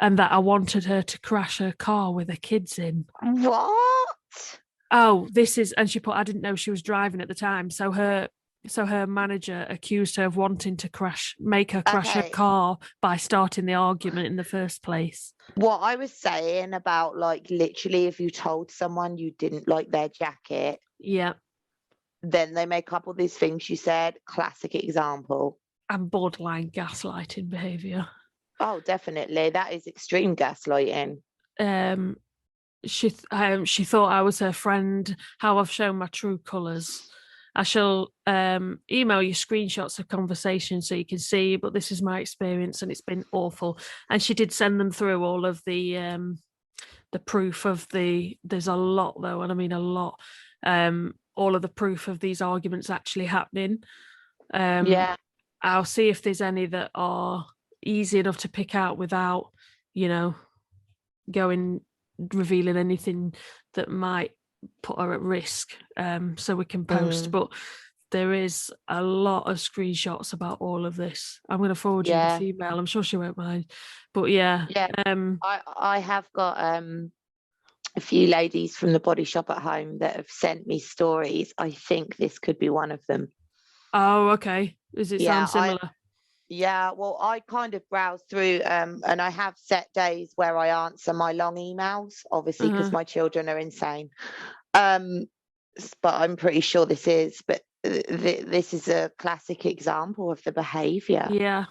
And that I wanted her to crash her car with her kids in. What? Oh, this is, and she put, I didn't know she was driving at the time. So her manager accused her of wanting to make her crash her car by starting the argument in the first place. What I was saying about, like, literally, if you told someone you didn't like their jacket, then they make up all these things you said. Classic example. And borderline gaslighting behaviour. Oh, definitely. That is extreme gaslighting. She thought I was her friend, how I've shown my true colours. I shall email you screenshots of conversations so you can see, but this is my experience and it's been awful. And she did send them through all of the proof of there's a lot though, and I mean a lot, all of the proof of these arguments actually happening. I'll see if there's any that are easy enough to pick out without, revealing anything that might put her at risk, so we can post. But there is a lot of screenshots about all of this. I'm going to forward you the female. I'm sure she won't mind. But I have got a few ladies from the body shop at home that have sent me stories. I think this could be one of them. Oh, okay. Does it sound similar? Well, I kind of browse through, and I have set days where I answer my long emails, obviously, because my children are insane. But I'm pretty sure this is. But this is a classic example of the behaviour. Yeah.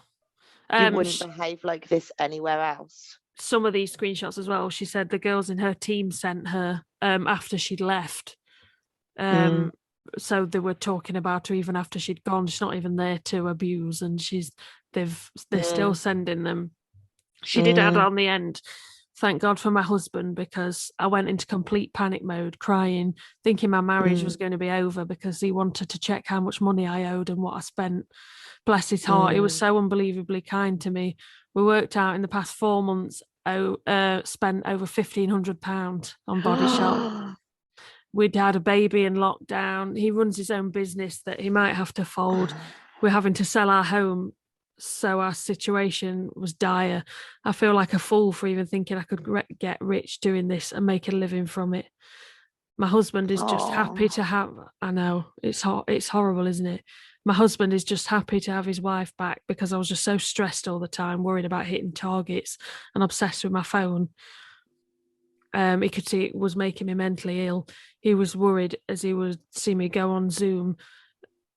You wouldn't behave like this anywhere else. Some of these screenshots as well, she said the girls in her team sent her after she'd left. So they were talking about her even after she'd gone. She's not even there to abuse, and they're still sending them. She did add on the end, thank God for my husband, because I went into complete panic mode, crying, thinking my marriage was going to be over, because he wanted to check how much money I owed and what I spent. Bless his heart. He was so unbelievably kind to me. We worked out in the past 4 months, spent over £1,500 on Body Shop. We'd had a baby in lockdown. He runs his own business that he might have to fold. We're having to sell our home, so our situation was dire. I feel like a fool for even thinking I could get rich doing this and make a living from it. My husband is just happy to have... I know, it's horrible, isn't it? My husband is just happy to have his wife back, because I was just so stressed all the time, worried about hitting targets and obsessed with my phone. He could see it was making me mentally ill. He was worried as he would see me go on Zoom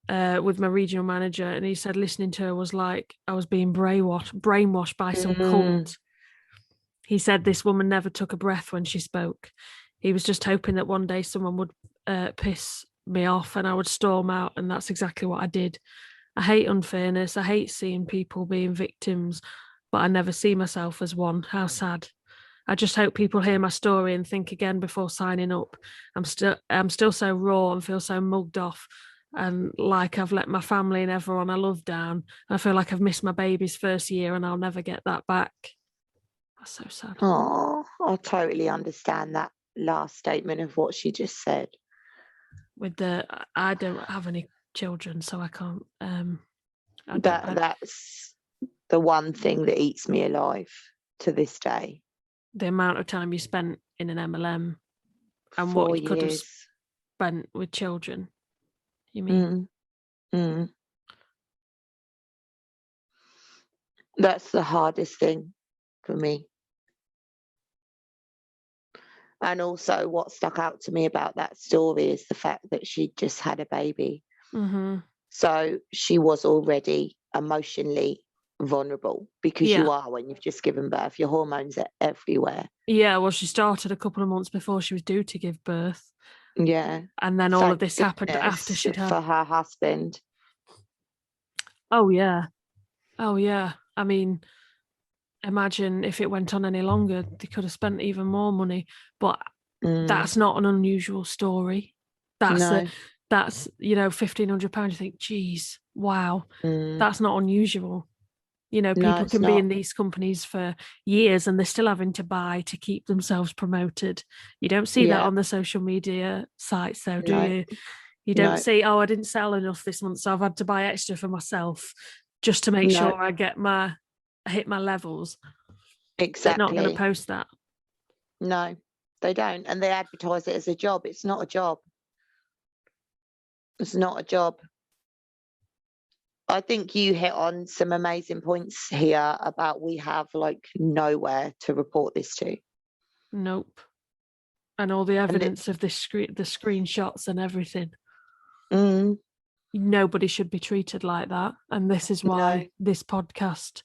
with my regional manager, and he said listening to her was like I was being brainwashed by some cult. He said this woman never took a breath when she spoke. He was just hoping that one day someone would piss me off and I would storm out, and that's exactly what I did. I hate unfairness. I hate seeing people being victims, but I never see myself as one. How sad. I just hope people hear my story and think again before signing up. I'm still so raw and feel so mugged off, and like I've let my family and everyone I love down. I feel like I've missed my baby's first year and I'll never get that back. That's so sad. Oh, I totally understand that last statement of what she just said. I don't have any children, so I can't. That's the one thing that eats me alive to this day. The amount of time you spent in an MLM and what you could have spent with children. You mean? That's the hardest thing for me. And also what stuck out to me about that story is the fact that she just had a baby. So she was already emotionally vulnerable, because you are when you've just given birth. Your hormones are everywhere. Yeah, well, she started a couple of months before she was due to give birth. Yeah. And then all of this happened after she'd had... For her husband. Oh, yeah. I mean, imagine if it went on any longer, they could have spent even more money. But that's not an unusual story. That's £1,500. You think, geez, wow, that's not unusual. People can be in these companies for years and they're still having to buy to keep themselves promoted. You don't see that on the social media sites, though, do you? You don't see, I didn't sell enough this month, so I've had to buy extra for myself just to make sure I hit my levels. Exactly. They're not going to post that. No, they don't. And they advertise it as a job. It's not a job. It's not a job. I think you hit on some amazing points here about we have nowhere to report this to. Nope. And all the evidence of the screenshots and everything. Nobody should be treated like that. And this is why this podcast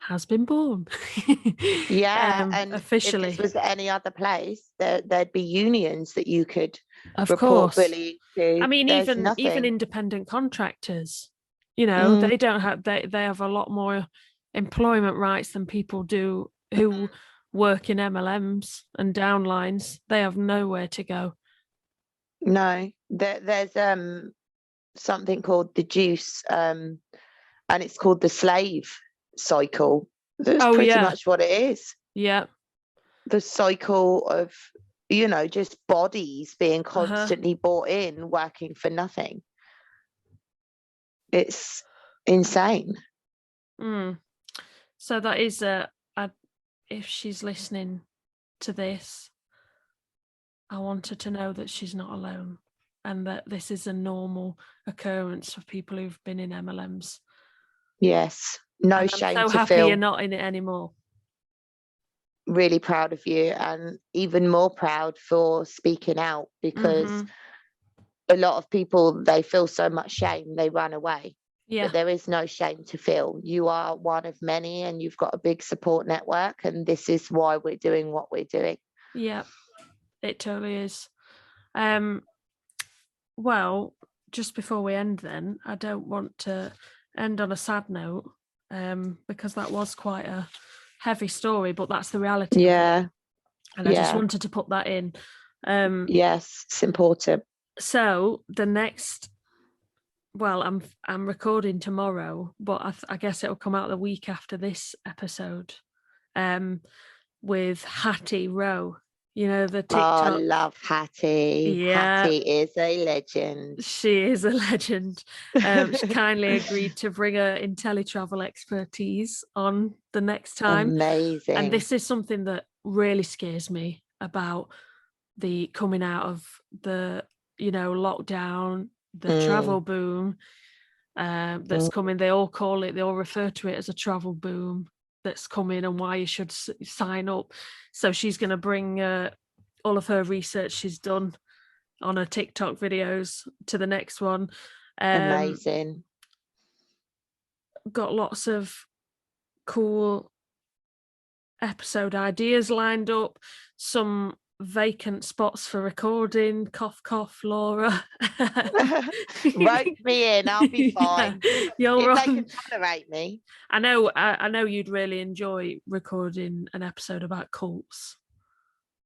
has been born. And officially. If this was any other place, there'd be unions that you could report bullying to. I mean, even independent contractors. They don't have they have a lot more employment rights than people do who work in MLMs and downlines. They have nowhere to go. No, there's something called the juice, and it's called the slave cycle. That's pretty much what it is. Yeah. The cycle of, just bodies being constantly bought in, working for nothing. It's insane. So that is if she's listening to this, I want her to know that she's not alone, and that this is a normal occurrence for people who've been in MLMs. Yes, no shame. I'm so happy you're not in it anymore. Really proud of you, and even more proud for speaking out, because a lot of people, they feel so much shame, they run away. But there is no shame to feel. You are one of many, and you've got a big support network, and this is why we're doing what we're doing. Yeah, it totally is. Well, just before we end then, I don't want to end on a sad note, because that was quite a heavy story, but that's the reality. And I just wanted to put that in. Yes, it's important. So the next, well, I'm recording tomorrow, but I guess it'll come out the week after this episode, with Hattie Rowe. The TikTok. Oh, I love Hattie. Yeah. Hattie is a legend. She is a legend. She kindly agreed to bring her IntelliTravel expertise on the next time. Amazing. And this is something that really scares me about the coming out of the, lockdown, the travel boom that's coming. They all refer to it as a travel boom that's coming, and why you should sign up. So she's going to bring all of her research she's done on her TikTok videos to the next one. Amazing. Got lots of cool episode ideas lined up, some vacant spots for recording. Cough, cough, Laura. Rope me in, I'll be fine. You're if they can tolerate me. I know you'd really enjoy recording an episode about cults.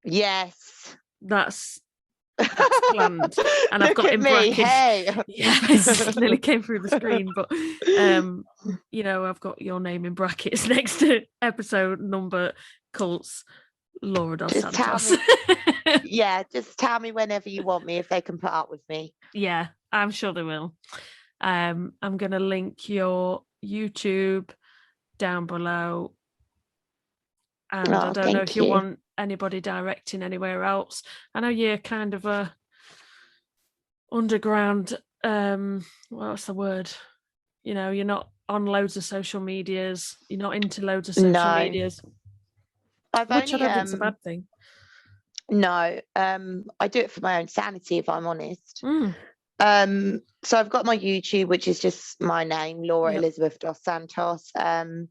Yes. That's planned, and I've got in brackets. Hey. Yes, nearly came through the screen, but I've got your name in brackets next to episode number cults. Laura dos Santos. Just tell me whenever you want me, if they can put up with me. Yeah, I'm sure they will. I'm going to link your YouTube down below, and I don't know if you want anybody directing anywhere else. I know you're kind of a underground, what's the word? You're not on loads of social medias. You're not into loads of social medias. Which I don't think it's a bad thing. No, I do it for my own sanity, if I'm honest. So I've got my YouTube, which is just my name, Laura Elizabeth dos Santos. And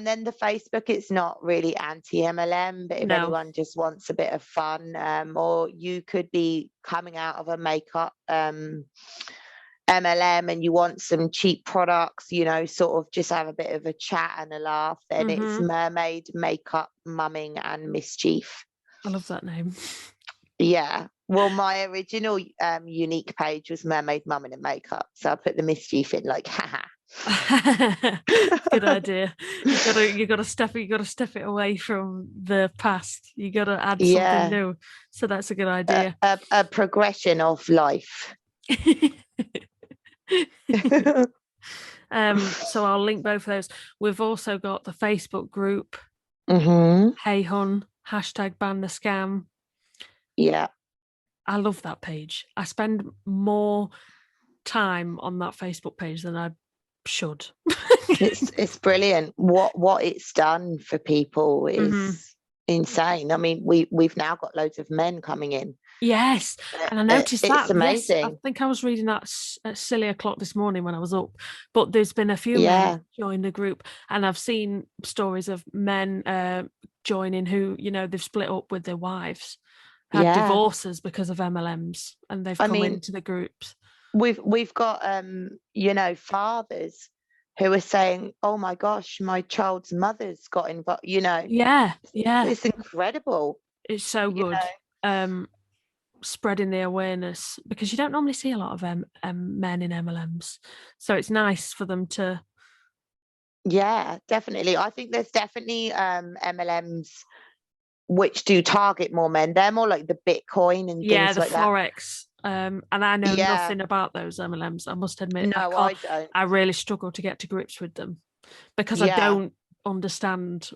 then the Facebook, it's not really Anti MLM, but if anyone just wants a bit of fun, or you could be coming out of a makeup MLM and you want some cheap products, sort of just have a bit of a chat and a laugh, then it's Mermaid Makeup Mumming and Mischief. I love that name. Yeah. Well, my original Younique page was Mermaid Mumming and Makeup, so I put the mischief in, like, haha. Good idea. You got to step it away from the past. You got to add something new. So that's a good idea. A progression of life. So I'll link both of those. We've also got the Facebook group. Hey Hun, #ban the scam. Yeah. I love that page. I spend more time on that Facebook page than I should. It's brilliant. What it's done for people is insane. I mean, we've now got loads of men coming in. Yes, and I noticed that. It's amazing. Yes, I think I was reading that at silly o'clock this morning when I was up. But there's been a few men join the group, and I've seen stories of men joining who, they've split up with their wives, had divorces because of MLMs, and they've come into the groups. We've got fathers who are saying, "Oh my gosh, my child's mother's got involved." Yeah. It's incredible. It's so good. spreading the awareness, because you don't normally see a lot of men in MLMs, so it's nice for them to. Yeah, definitely. I think there's definitely MLMs which do target more men. They're more like the Bitcoin and things the like Forex. that. And I know nothing about those MLMs, I must admit. No, I don't. I really struggle to get to grips with them because I don't understand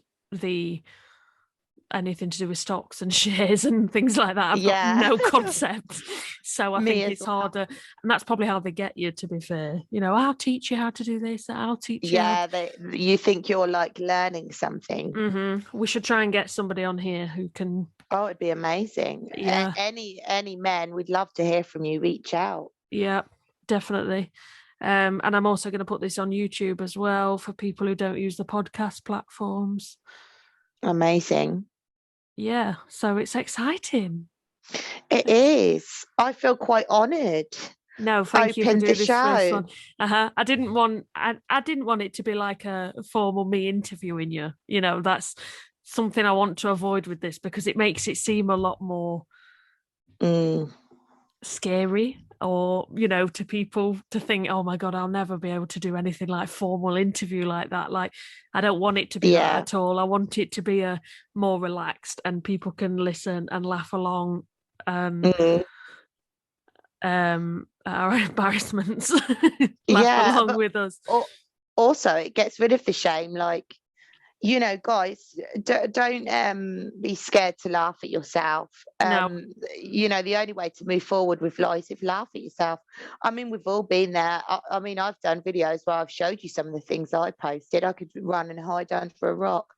anything to do with stocks and shares and things like that. I've got no concept. So I think it's harder. And that's probably how they get you, to be fair. You know, I'll teach you how to do this. I'll teach you. Yeah, you think you're like learning something. Mm-hmm. We should try and get somebody on here who can. Oh, it'd be amazing. Yeah. Any men, we'd love to hear from you. Reach out. Yeah, definitely. And I'm also going to put this on YouTube as well for people who don't use the podcast platforms. Amazing. Yeah, so it's exciting. It is. I feel quite honoured. No, thank you for doing this first one. I didn't want it to be like a formal me interviewing you. You know, that's something I want to avoid with this, because it makes it seem a lot more scary, or, you know, to people to think, oh my God, I'll never be able to do anything like formal interview like that. Like, I don't want it to be that at all. I want it to be a more relaxed, and people can listen and laugh along at our embarrassments. Laugh along with us. Also, it gets rid of the shame. Like, you know, guys, don't be scared to laugh at yourself. No. You know, the only way to move forward with life is laugh at yourself. I mean, we've all been there. I mean, I've done videos where I've showed you some of the things I posted. I could run and hide under a rock.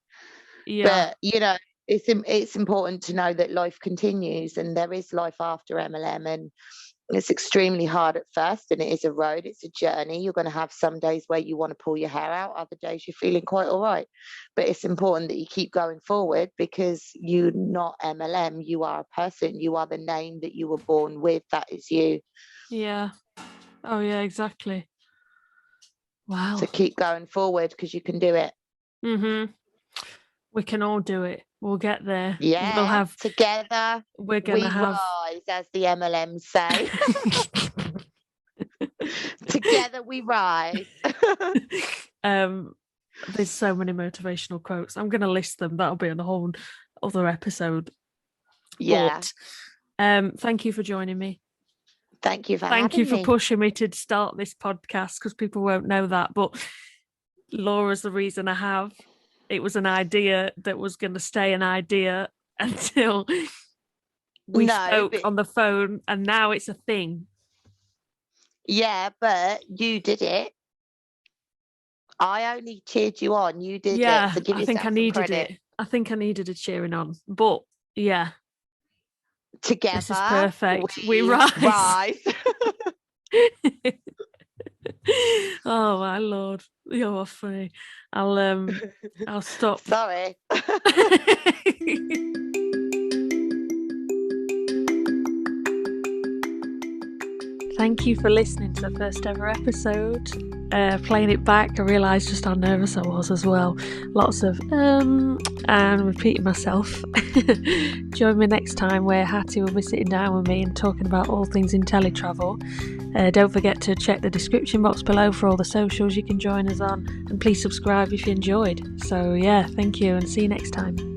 Yeah. But, you know, it's important to know that life continues, and there is life after MLM, and it's extremely hard at first, and it is a road, it's a journey. You're going to have some days where you want to pull your hair out, other days you're feeling quite all right. But it's important that you keep going forward, because you're not MLM, you are a person. You are the name that you were born with. That is you. Yeah. Oh yeah, exactly. Wow. So keep going forward, because you can do it. Mm-hmm. We can all do it. We'll get there. Yeah. We'll have together. We're gonna rise, as the MLM say. Together we rise. There's so many motivational quotes. I'm gonna list them. That'll be on a whole other episode. Yeah. But, thank you for joining me. Thank you for pushing me to start this podcast, because people won't know that, but Laura's the reason I have. It was an idea that was going to stay an idea until we spoke on the phone, and now it's a thing. Yeah, but you did it. I only cheered you on. You did it. So give I think I needed it. I think I needed a cheering on. But yeah. Together. This is perfect. We rise. Oh my Lord. You're funny. I'll stop. Sorry. Thank you for listening to the first ever episode. Playing it back, I realised just how nervous I was as well. Lots of and repeating myself. Join me next time where Hattie will be sitting down with me and talking about all things IntelliTravel. Don't forget to check the description box below for all the socials you can join us on, and please subscribe if you enjoyed. So yeah, thank you, and see you next time.